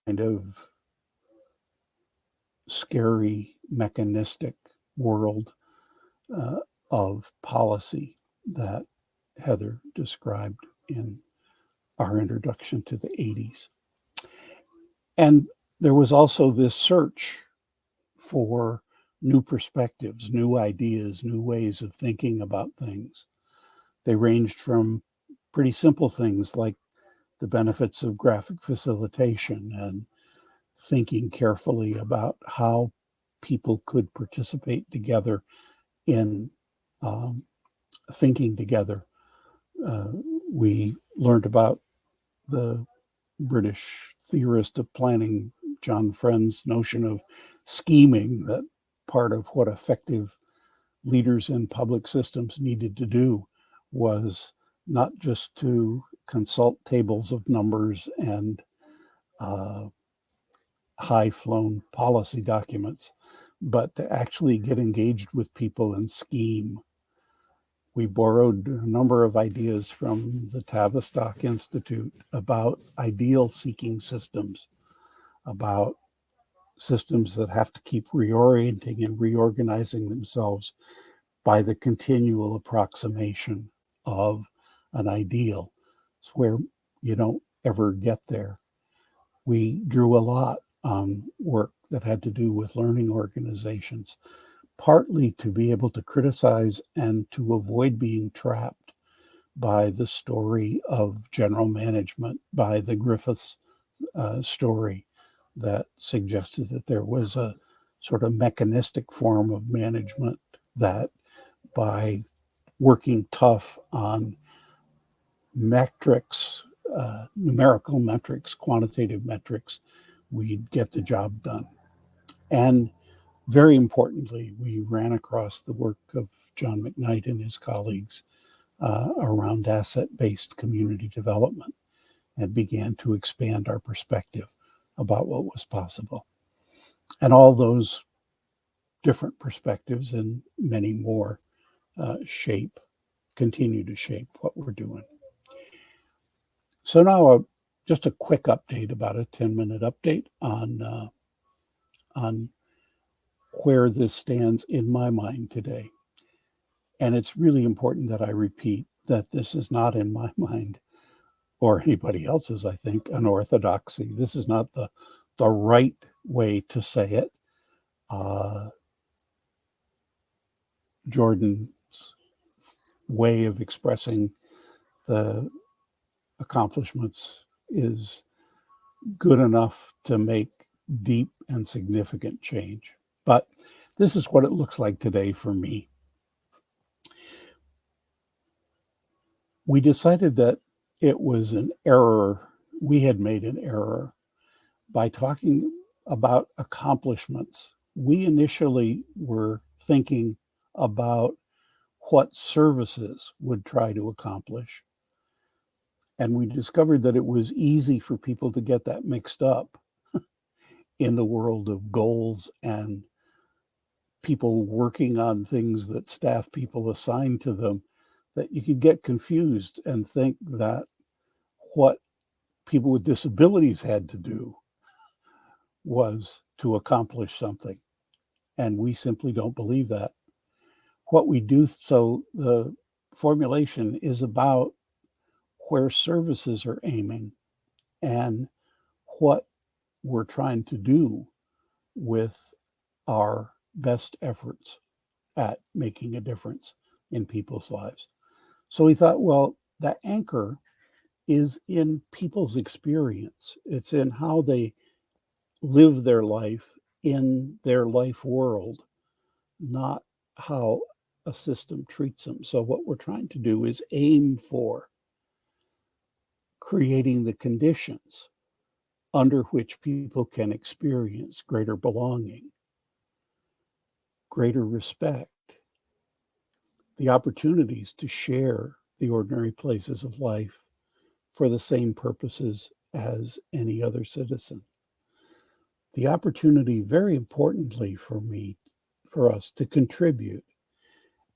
[SPEAKER 3] of scary, mechanistic world of policy that Heather described in our introduction to the 80s. And there was also this search for new perspectives, new ideas, new ways of thinking about things. They ranged from pretty simple things like the benefits of graphic facilitation and thinking carefully about how people could participate together in thinking together. We learned about the British theorist of planning, John Friend's notion of scheming, that part of what effective leaders in public systems needed to do was not just to consult tables of numbers and high-flown policy documents, but to actually get engaged with people and scheme. We borrowed a number of ideas from the Tavistock Institute about ideal-seeking systems, about systems that have to keep reorienting and reorganizing themselves by the continual approximation of an ideal. It's where you don't ever get there. We drew a lot on work that had to do with learning organizations, partly to be able to criticize and to avoid being trapped by the story of general management, by the Griffiths story that suggested that there was a sort of mechanistic form of management that by working tough on metrics, numerical metrics, quantitative metrics, we'd get the job done. And very importantly, we ran across the work of John McKnight and his colleagues around asset-based community development and began to expand our perspective about what was possible. And all those different perspectives and many more continue to shape what we're doing. So now just a quick update, about a 10-minute update on where this stands in my mind today. And it's really important that I repeat that this is not in my mind, or anybody else's, I think, an orthodoxy. This is not the right way to say it. Jordan's way of expressing the accomplishments is good enough to make deep and significant change. But this is what it looks like today for me. We decided that it was an error. We had made an error by talking about accomplishments. We initially were thinking about what services would try to accomplish. And we discovered that it was easy for people to get that mixed up in the world of goals and people working on things that staff people assigned to them, that you could get confused and think that what people with disabilities had to do was to accomplish something. And we simply don't believe that. What we do, so the formulation is about where services are aiming and what we're trying to do with our best efforts at making a difference in people's lives. So we thought, well, the anchor is in people's experience. It's in how they live their life in their life world, not how a system treats them. So what we're trying to do is aim for creating the conditions under which people can experience greater belonging, greater respect, the opportunities to share the ordinary places of life for the same purposes as any other citizen. The opportunity, very importantly for us to contribute,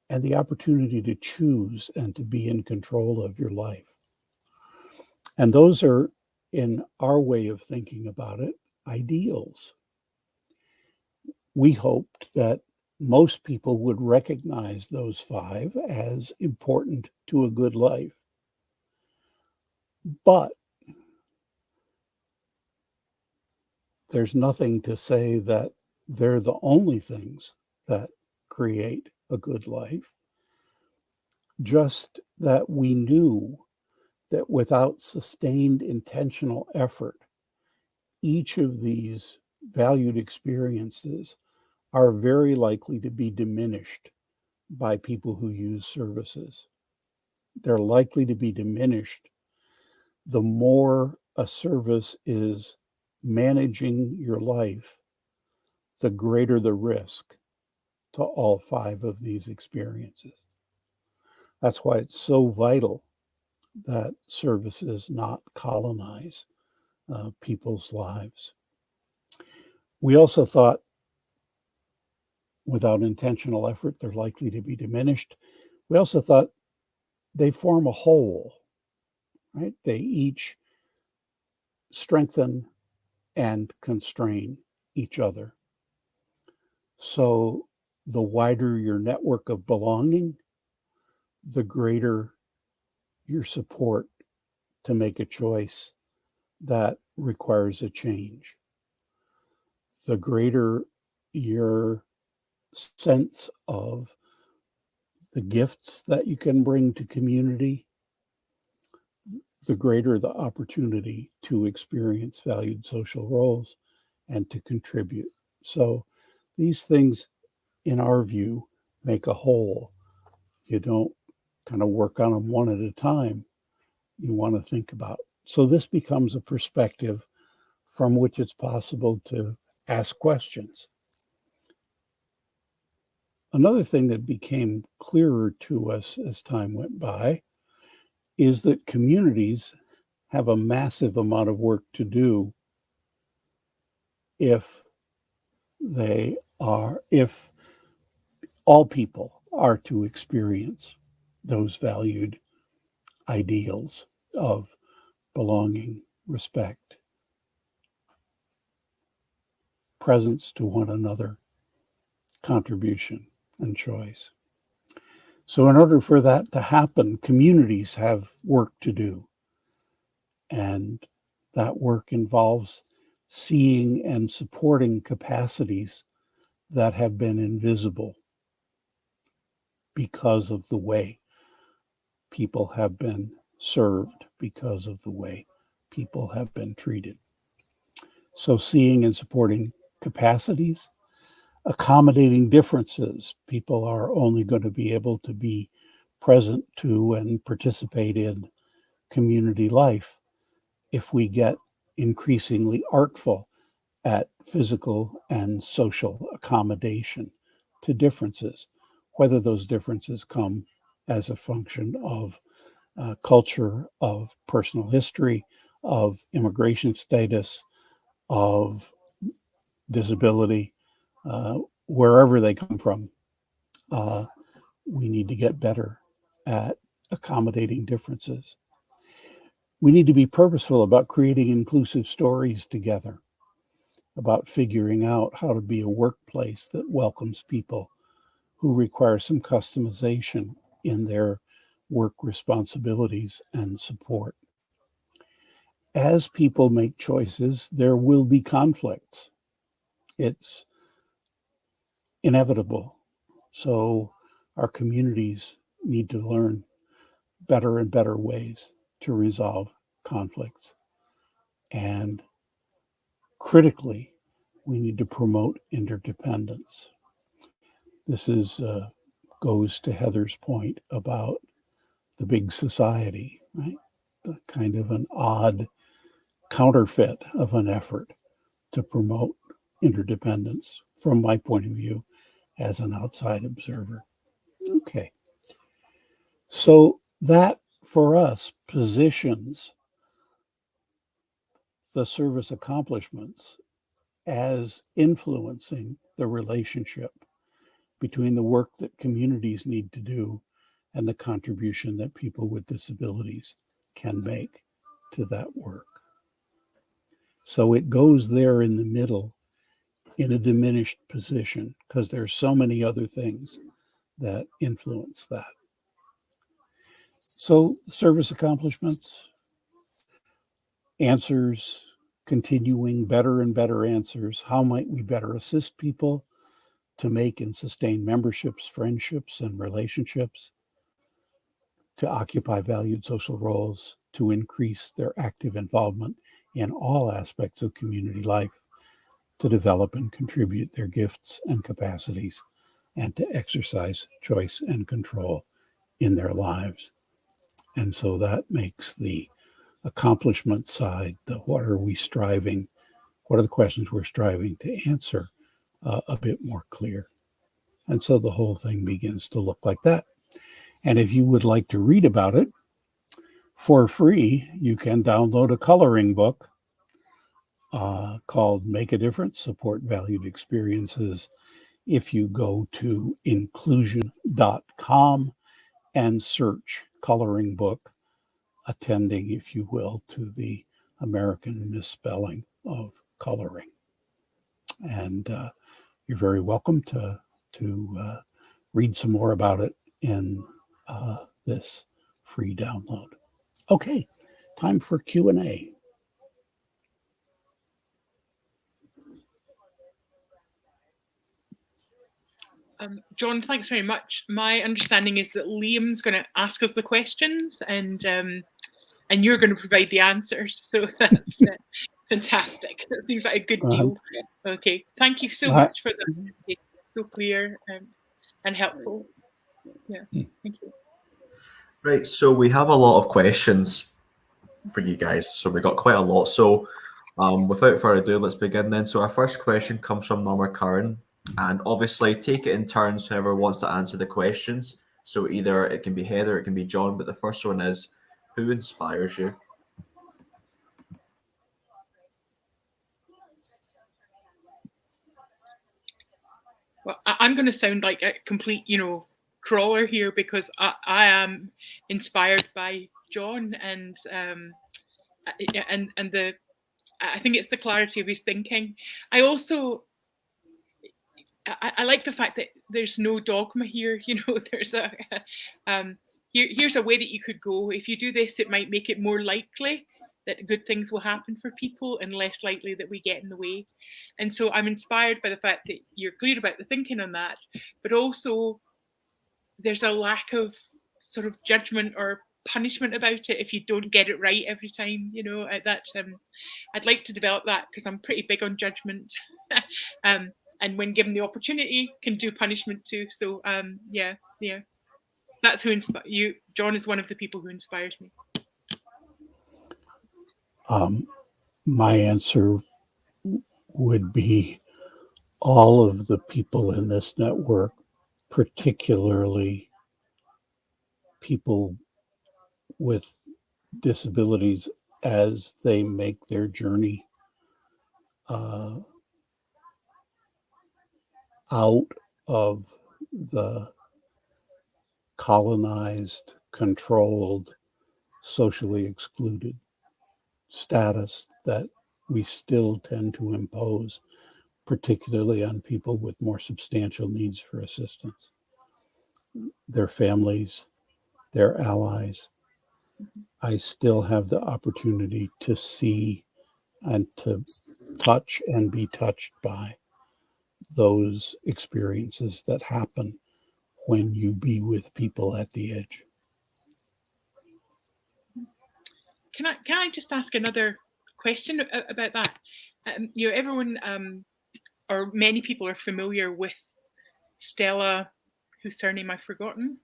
[SPEAKER 3] and the opportunity to choose and to be in control of your life. And those are, in our way of thinking about it, ideals. We hoped that most people would recognize those 5 as important to a good life. But there's nothing to say that they're the only things that create a good life. Just that we knew that without sustained intentional effort, each of these valued experiences are very likely to be diminished by people who use services. They're likely to be diminished the more a service is managing your life, the greater the risk to all 5 of these experiences. That's why it's so vital that services not colonize people's lives. We also thought without intentional effort, they're likely to be diminished. We also thought they form a whole, right? They each strengthen and constrain each other. So the wider your network of belonging, the greater your support to make a choice that requires a change. The greater your sense of the gifts that you can bring to community, the greater the opportunity to experience valued social roles and to contribute. So these things, in our view, make a whole. You don't kind of work on them one at a time. You want to think about. So this becomes a perspective from which it's possible to ask questions. Another thing that became clearer to us as time went by is that communities have a massive amount of work to do if all people are to experience those valued ideals of belonging, respect, presence to one another, contribution, and choice. So in order for that to happen, communities have work to do. And that work involves seeing and supporting capacities that have been invisible because of the way people have been served, because of the way people have been treated. So seeing and supporting capacities, accommodating differences. People are only going to be able to be present to and participate in community life if we get increasingly artful at physical and social accommodation to differences, whether those differences come as a function of culture, of personal history, of immigration status, of disability, wherever they come from. We need to get better at accommodating differences. We need to be purposeful about creating inclusive stories together, about figuring out how to be a workplace that welcomes people who require some customization in their work responsibilities and support. As people make choices, there will be conflicts. It's inevitable. So our communities need to learn better and better ways to resolve conflicts. And critically, we need to promote interdependence. This goes to Heather's point about the big society, right? The kind of an odd counterfeit of an effort to promote interdependence from my point of view as an outside observer. Okay. So that for us positions the service accomplishments as influencing the relationship between the work that communities need to do and the contribution that people with disabilities can make to that work. So it goes there in the middle in a diminished position because there's so many other things that influence that. So service accomplishments, answers, continuing better and better answers. How might we better assist people to make and sustain memberships, friendships, and relationships, to occupy valued social roles, to increase their active involvement in all aspects of community life, to develop and contribute their gifts and capacities, and to exercise choice and control in their lives. And so that makes the accomplishment side, the what are we striving, what are the questions we're striving to answer, a bit more clear. And so the whole thing begins to look like that. And if you would like to read about it for free, you can download a coloring book called Make a Difference, Support Valued Experiences. If you go to inclusion.com and search coloring book, attending, if you will, to the American misspelling of coloring. And you're very welcome to read some more about it in this free download. Okay, time for Q&A.
[SPEAKER 1] John, thanks very much. My understanding is that Liam's going to ask us the questions, and you're going to provide the answers. So that's fantastic. That seems like a good deal. Okay, thank you so much for that. It's so clear and helpful. Yeah, thank you.
[SPEAKER 4] Right, so we have a lot of questions for you guys. So we got quite a lot. So without further ado, let's begin then. So our first question comes from Norma Curran. And obviously, take it in turns, whoever wants to answer the questions. So either it can be Heather, it can be John, but the first one is, who inspires you?
[SPEAKER 1] Well, I'm going to sound like a complete, crawler here because I am inspired by John and I think it's the clarity of his thinking. I also I like the fact that there's no dogma here. There's here's a way that you could go. If you do this, it might make it more likely that good things will happen for people and less likely that we get in the way. And so I'm inspired by the fact that you're clear about the thinking on that, but also there's a lack of sort of judgment or punishment about it if you don't get it right every time. I'd like to develop that because I'm pretty big on judgment. And when given the opportunity, can do punishment too. So yeah, that's who inspires you. John is one of the people who inspires me.
[SPEAKER 3] My answer would be all of the people in this network, particularly people with disabilities as they make their journey out of the colonized, controlled, socially excluded status that we still tend to impose, particularly on people with more substantial needs for assistance. Their families, their allies. I still have the opportunity to see and to touch and be touched by those experiences that happen when you be with people at the edge.
[SPEAKER 1] Can I just ask another question about that? Everyone or many people are familiar with Stella, whose surname I've forgotten,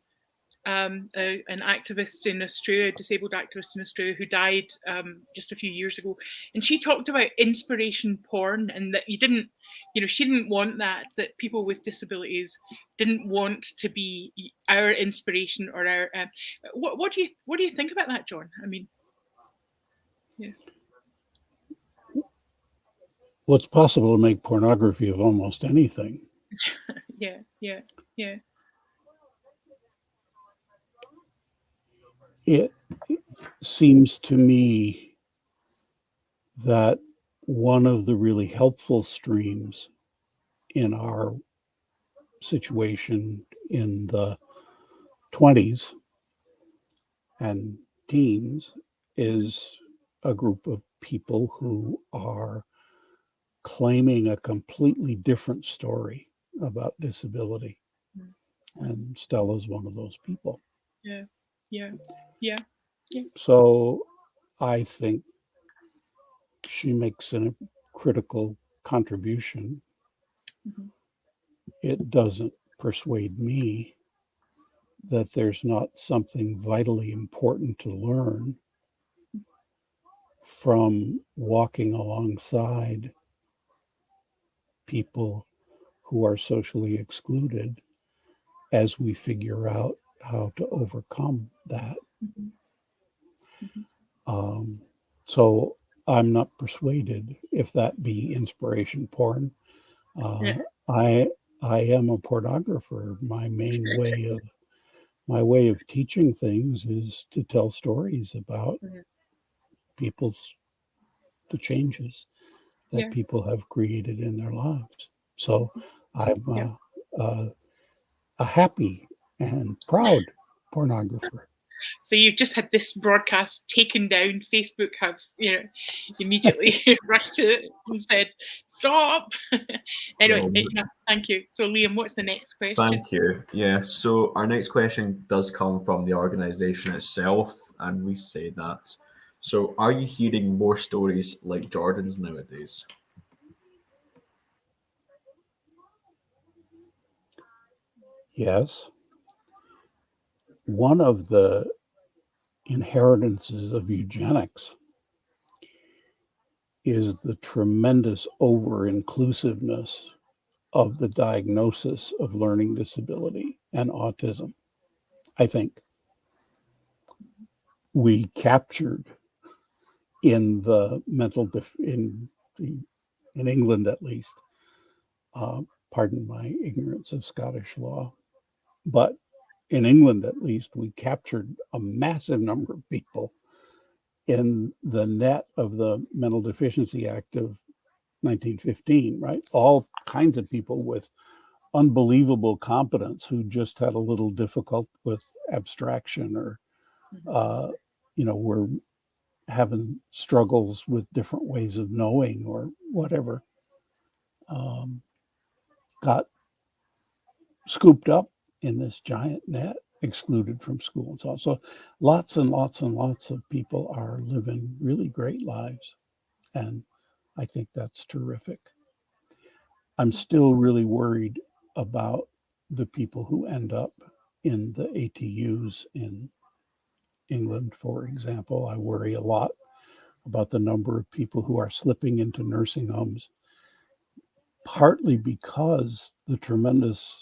[SPEAKER 1] an activist in Australia, a disabled activist in Australia who died just a few years ago. And she talked about inspiration porn and that she didn't want that people with disabilities didn't want to be our inspiration or our. What do you think about that, John? I mean, yeah.
[SPEAKER 3] Well, it's possible to make pornography of almost anything.
[SPEAKER 1] Yeah.
[SPEAKER 3] It seems to me that one of the really helpful streams in our situation in the 20s and teens is a group of people who are claiming a completely different story about disability. And Stella's one of those people.
[SPEAKER 1] Yeah.
[SPEAKER 3] So I think she makes a critical contribution.
[SPEAKER 1] Mhm.
[SPEAKER 3] It doesn't persuade me that there's not something vitally important to learn from walking alongside people who are socially excluded as we figure out how to overcome that.
[SPEAKER 1] Mhm. Mhm.
[SPEAKER 3] So I'm not persuaded if that be inspiration porn.
[SPEAKER 1] Yeah.
[SPEAKER 3] I am a pornographer. My way of teaching things is to tell stories about
[SPEAKER 1] Mhm.
[SPEAKER 3] the changes that
[SPEAKER 1] Yeah.
[SPEAKER 3] people have created in their lives. So I'm
[SPEAKER 1] Yeah.
[SPEAKER 3] a happy and proud pornographer.
[SPEAKER 1] So you've just had this broadcast taken down. Facebook have, immediately rushed to it and said, "Stop." Anyway, thank you. So Liam, what's the next question?
[SPEAKER 4] Thank you. Yeah, so our next question does come from the organization itself, and we say that. So, are you hearing more stories like Jordan's nowadays?
[SPEAKER 3] Yes. One of the inheritances of eugenics is the tremendous over-inclusiveness of the diagnosis of learning disability and autism. I think we captured in the in England at least, pardon my ignorance of Scottish law, but in England at least, we captured a massive number of people in the net of the Mental Deficiency Act of 1915, right? All kinds of people with unbelievable competence who just had a little difficult with abstraction or, were having struggles with different ways of knowing or whatever, got scooped up in this giant net, excluded from school and so on. So lots and lots and lots of people are living really great lives. And I think that's terrific. I'm still really worried about the people who end up in the ATUs in England, for example. I worry a lot about the number of people who are slipping into nursing homes, partly because the tremendous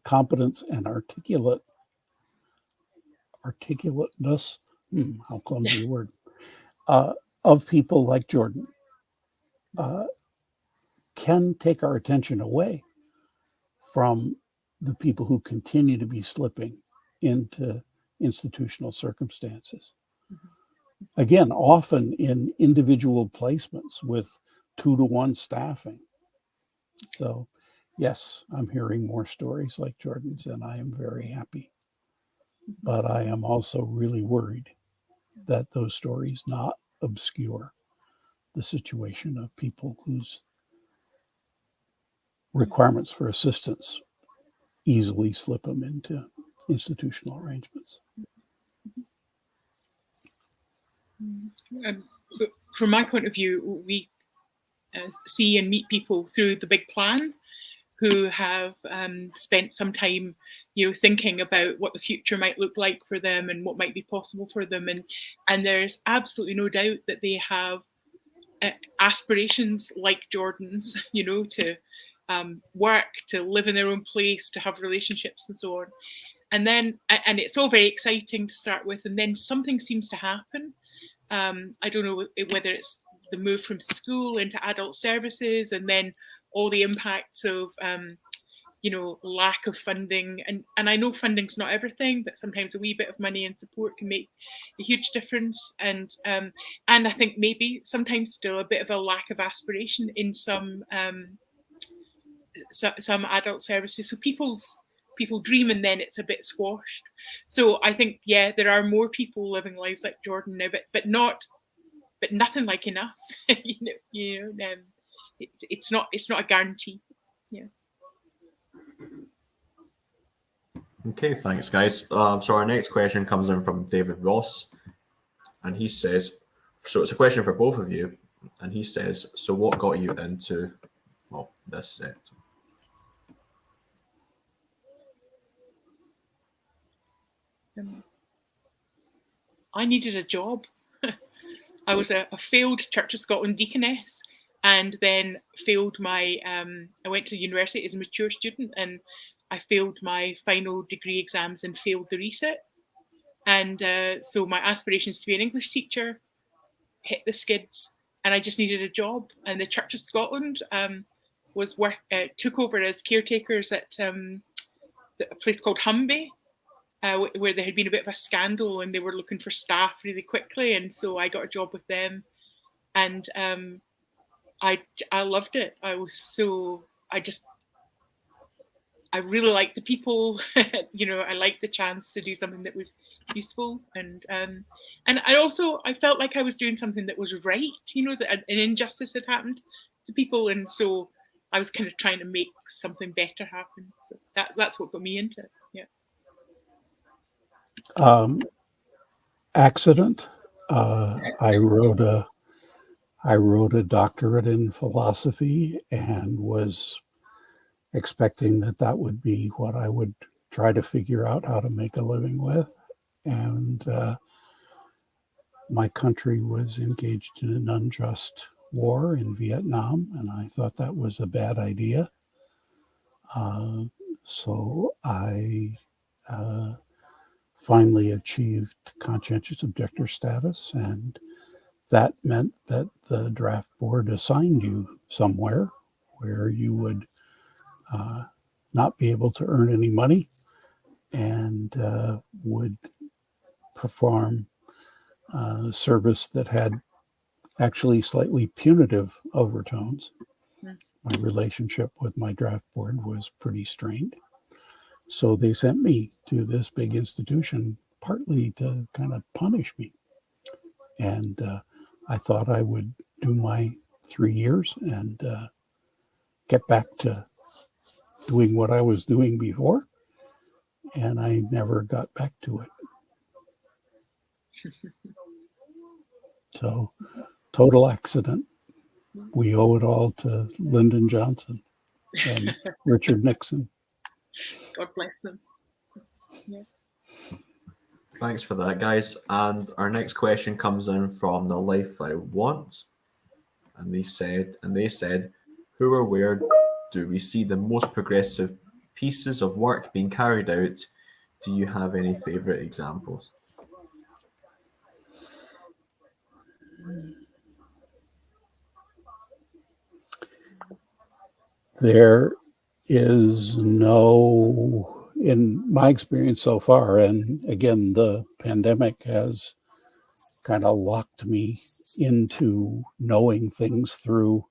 [SPEAKER 3] competence and articulateness, how clumsy a word, of people like Jordan can take our attention away from the people who continue to be slipping into institutional circumstances. Again, often in individual placements with 2-to-1 staffing. So, yes, I'm hearing more stories like Jordan's, and I am very happy. But I am also really worried that those stories not obscure the situation of people whose requirements for assistance easily slip them into institutional arrangements.
[SPEAKER 1] From my point of view, we see and meet people through the big plan who have spent some time, thinking about what the future might look like for them and what might be possible for them. And there's absolutely no doubt that they have aspirations like Jordan's, to work, to live in their own place, to have relationships and so on. And it's all very exciting to start with. And then something seems to happen. I don't know whether it's the move from school into adult services and then all the impacts of lack of funding, and I know funding's not everything, but sometimes a wee bit of money and support can make a huge difference. And I think maybe sometimes still a bit of a lack of aspiration in some adult services. So people dream and then it's a bit squashed. So I think there are more people living lives like Jordan now, but nothing like enough. It's not a guarantee. Yeah.
[SPEAKER 4] Okay, thanks, guys. So our next question comes in from David Ross, and he says, so it's a question for both of you, and he says, so what got you into, this sector?
[SPEAKER 1] I needed a job. I was a failed Church of Scotland deaconess, and then failed my, I went to university as a mature student, and I failed my final degree exams and failed the resit. And so my aspirations to be an English teacher hit the skids, and I just needed a job. And the Church of Scotland took over as caretakers at a place called Humby, where there had been a bit of a scandal, and they were looking for staff really quickly. And so I got a job with them, and I loved it. I really liked the people. I liked the chance to do something that was useful, and I felt like I was doing something that was right. That an injustice had happened to people, and so I was kind of trying to make something better happen. So that's what got me into it. Yeah.
[SPEAKER 3] Accident. I wrote a doctorate in philosophy and was expecting that would be what I would try to figure out how to make a living with. And my country was engaged in an unjust war in Vietnam, and I thought that was a bad idea. So I finally achieved conscientious objector status, and that meant that the draft board assigned you somewhere where you would not be able to earn any money and would perform service that had actually slightly punitive overtones. My relationship with my draft board was pretty strained. So they sent me to this big institution partly to kind of punish me. And I thought I would do my 3 years and get back to doing what I was doing before, and I never got back to it. So, total accident. We owe it all to Lyndon Johnson and Richard Nixon.
[SPEAKER 1] God bless them. Yeah.
[SPEAKER 4] Thanks for that, guys. And our next question comes in from The Life I Want, and they said, who or where do we see the most progressive pieces of work being carried out? Do you have any favorite examples?
[SPEAKER 3] There is no, in my experience so far, and again, the pandemic has kind of locked me into knowing things through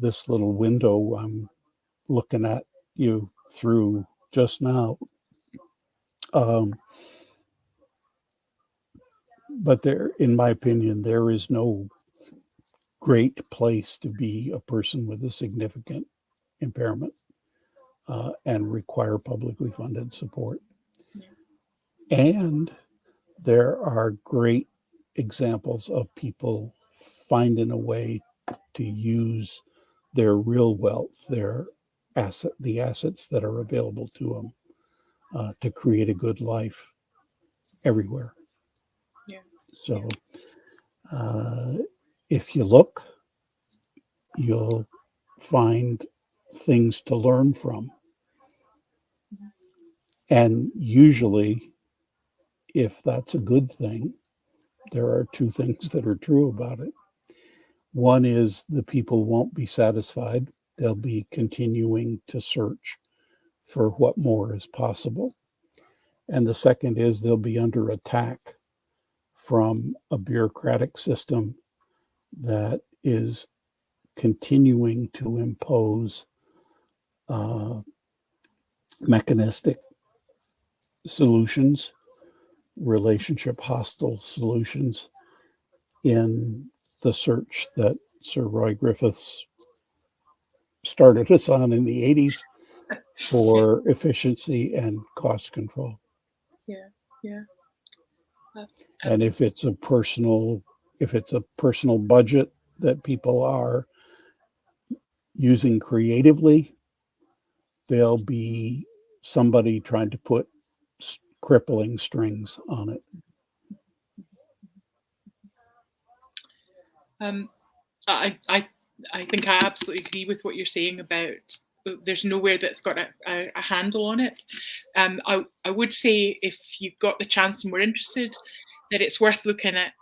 [SPEAKER 3] this little window I'm looking at you through just now. But there, in my opinion, there is no great place to be a person with a significant impairment and require publicly funded support. And there are great examples of people finding a way to use their real wealth, the assets that are available to them to create a good life everywhere.
[SPEAKER 1] Yeah.
[SPEAKER 3] So if you look, you'll find things to learn from. And usually, if that's a good thing, there are two things that are true about it. One is the people won't be satisfied. They'll be continuing to search for what more is possible. And the second is they'll be under attack from a bureaucratic system that is continuing to impose mechanistic solutions, relationship hostile solutions in the search that Sir Roy Griffiths started us on in the 80s for efficiency and cost control.
[SPEAKER 1] Yeah.
[SPEAKER 3] And if it's a personal budget that people are using creatively, there'll be somebody trying to put crippling strings on it.
[SPEAKER 1] I think I absolutely agree with what you're saying about there's nowhere that's got a handle on it. I would say if you've got the chance and we're interested, that it's worth looking at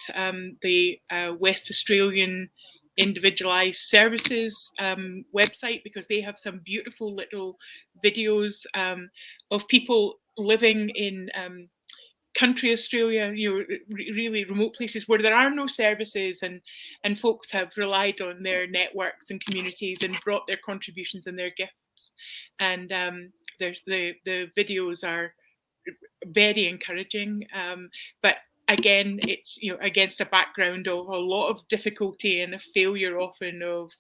[SPEAKER 1] the West Australian Individualised Services website, because they have some beautiful little videos of people living in country Australia, really remote places where there are no services, and folks have relied on their networks and communities and brought their contributions and their gifts. And there's the videos are very encouraging, but again, it's against a background of a lot of difficulty and a failure often of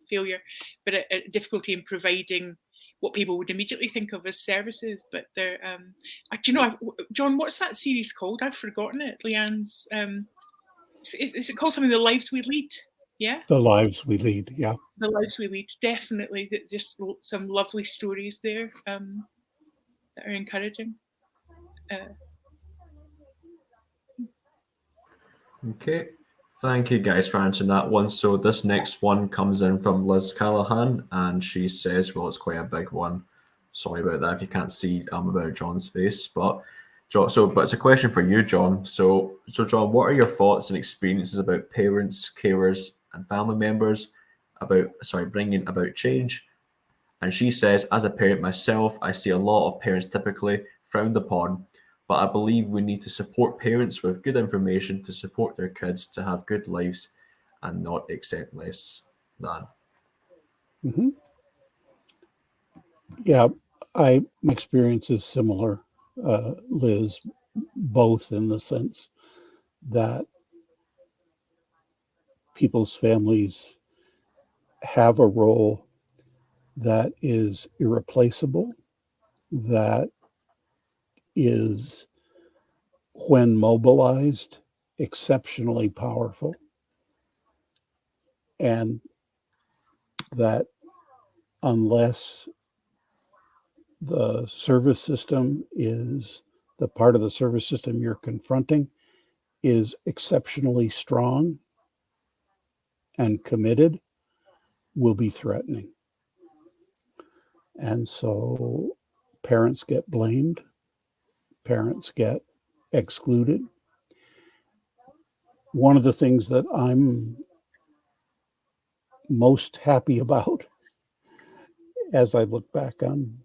[SPEAKER 1] failure, but a difficulty in providing what people would immediately think of as services. But they're John, what's that series called? I've forgotten it. Leanne's is it called something, The Lives We Lead? Yeah,
[SPEAKER 3] The Lives We Lead. Yeah,
[SPEAKER 1] The Lives We Lead, definitely. Just some lovely stories there that are encouraging.
[SPEAKER 4] Okay, thank you guys for answering that one. So this next one comes in from Liz Callahan, and she says, well, it's quite a big one. Sorry about that if you can't see about John's face, but it's a question for you, John. So John, what are your thoughts and experiences about parents, carers, and family members bringing about change? And she says, as a parent myself, I see a lot of parents typically frowned upon, but I believe we need to support parents with good information to support their kids to have good lives and not accept less than.
[SPEAKER 3] Mm-hmm. Yeah, my experience is similar, Liz, both in the sense that people's families have a role that is irreplaceable, that is, when mobilized, exceptionally powerful, and that unless the service system is the part of the service system you're confronting is exceptionally strong and committed, will be threatening. And so parents get blamed, parents get excluded. One of the things that I'm most happy about as I look back on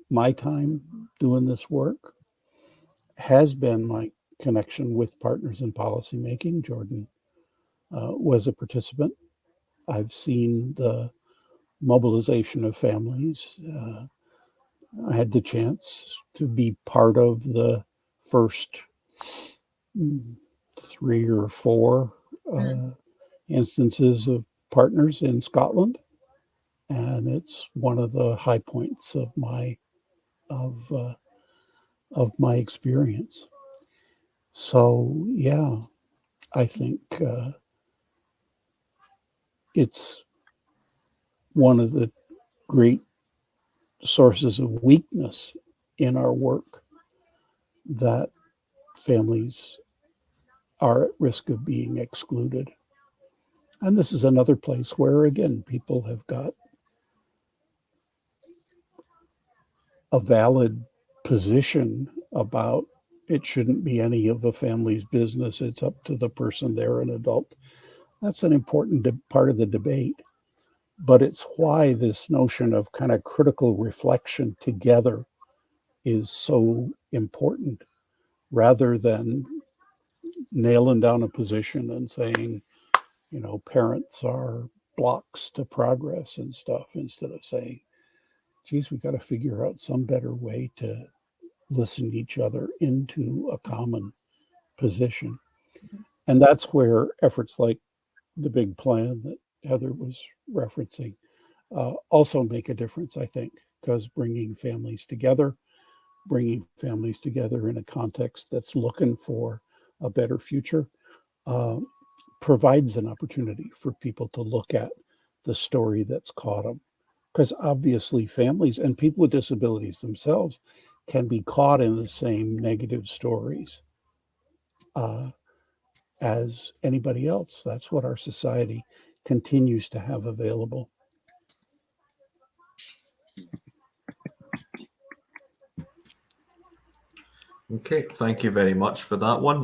[SPEAKER 3] my time doing this work has been my connection with partners in policymaking. Jordan was a participant. I've seen the mobilization of families. I had the chance to be part of the first 3 or 4 instances of partners in Scotland, and it's one of the high points of my experience. So yeah, I think it's one of the great sources of weakness in our work that families are at risk of being excluded. And this is another place where, again, people have got a valid position about it shouldn't be any of the family's business. It's up to the person. They're an adult. That's an important part of the debate. But it's why this notion of kind of critical reflection together is so important, rather than nailing down a position and saying, you know, parents are blocks to progress and stuff, instead of saying, geez, we got to figure out some better way to listen to each other into a common position. And that's where efforts like the big plan that Heather was referencing also make a difference, I think, because bringing families together in a context that's looking for a better future provides an opportunity for people to look at the story that's caught them. Because obviously families and people with disabilities themselves can be caught in the same negative stories as anybody else. That's what our society continues to have available.
[SPEAKER 4] Okay, thank you very much for that one.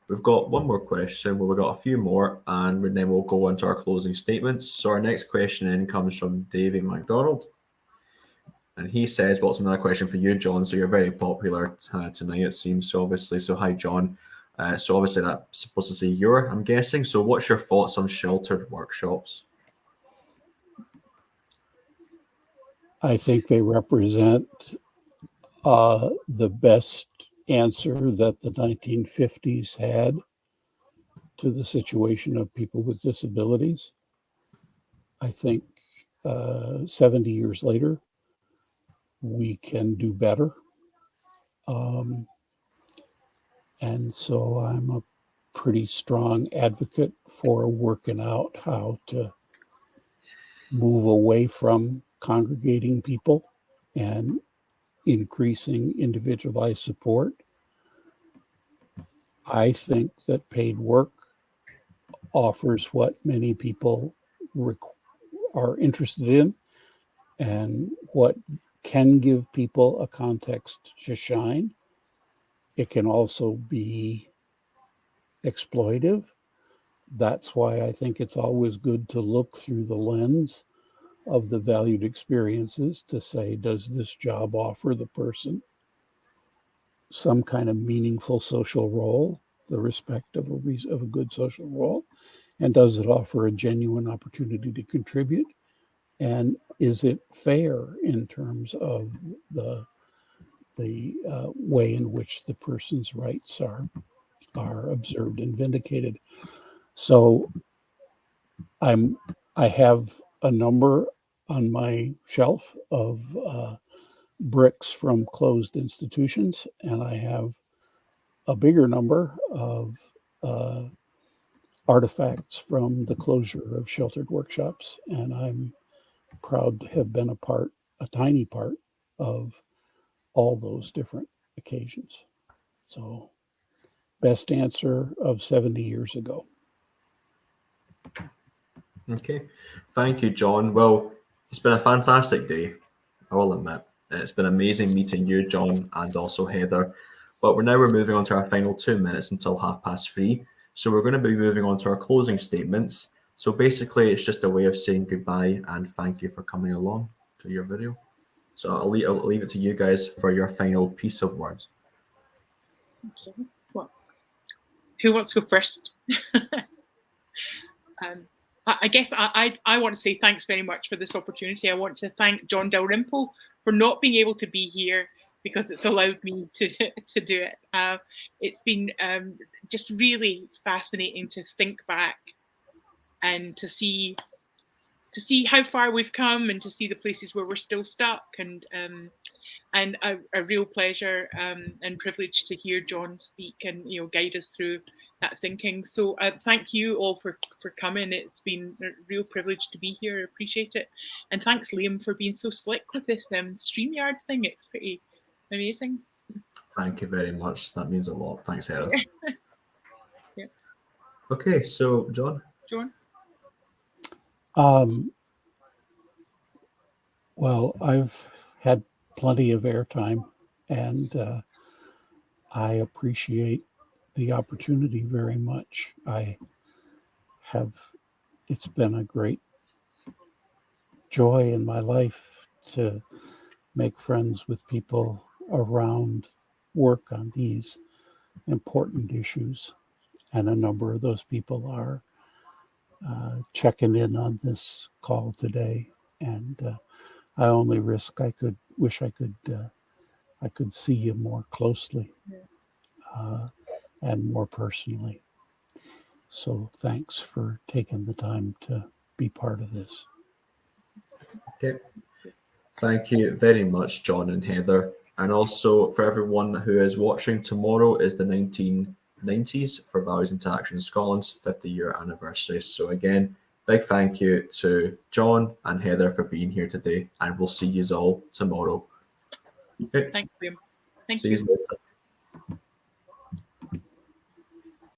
[SPEAKER 4] We've got one more question. Well, we've got a few more, and then we'll go into our closing statements. So our next question in comes from Davey McDonald. And he says, what's another question for you, John? So you're very popular tonight, it seems. So obviously, so hi, John. So obviously that's supposed to say you're, I'm guessing. So what's your thoughts on sheltered workshops?
[SPEAKER 3] I think they represent the best answer that the 1950s had to the situation of people with disabilities. I think 70 years later, we can do better. And so I'm a pretty strong advocate for working out how to move away from congregating people and increasing individualized support. I think that paid work offers what many people are interested in, and what can give people a context to shine. It can also be exploitive. That's why I think it's always good to look through the lens of the valued experiences to say, does this job offer the person some kind of meaningful social role, the respect of a good social role? And does it offer a genuine opportunity to contribute? And is it fair in terms of the way in which the person's rights are observed and vindicated? So I have a number on my shelf of bricks from closed institutions, and I have a bigger number of artifacts from the closure of sheltered workshops, and I'm proud to have been a tiny part of all those different occasions. So, best answer of 70 years ago.
[SPEAKER 4] Okay, thank you, John. Well, it's been a fantastic day, I will admit. It's been amazing meeting you, John, and also Heather. But we're moving on to our final 2 minutes until 3:30. So we're going to be moving on to our closing statements. So basically, it's just a way of saying goodbye and thank you for coming along to your video. So I'll leave it to you guys for your final piece of words.
[SPEAKER 1] Okay. Well, who wants to go first? I guess I want to say thanks very much for this opportunity. I want to thank John Dalrymple for not being able to be here, because it's allowed me to do it. It's been just really fascinating to think back and to see how far we've come, and to see the places where we're still stuck, and a real pleasure and privilege to hear John speak and guide us through that thinking. So thank you all for coming. It's been a real privilege to be here. I appreciate it, and thanks, Liam, for being so slick with this StreamYard thing. It's pretty amazing.
[SPEAKER 4] Thank you very much. That means a lot. Thanks, Heather.
[SPEAKER 1] Yeah.
[SPEAKER 4] Okay, so John.
[SPEAKER 3] Well, I've had plenty of airtime, and I appreciate the opportunity very much. It's been a great joy in my life to make friends with people around work on these important issues. And a number of those people are checking in on this call today. And I only wish I could see you more closely and more personally. So thanks for taking the time to be part of this.
[SPEAKER 4] Okay. Thank you very much, John and Heather. And also for everyone who is watching, tomorrow is the 1990s for Values into Action Scotland's 50-year anniversary. So again, big thank you to John and Heather for being here today, and we'll see you all tomorrow. Okay.
[SPEAKER 1] Thank you. Thank
[SPEAKER 4] See
[SPEAKER 1] you.
[SPEAKER 4] you later.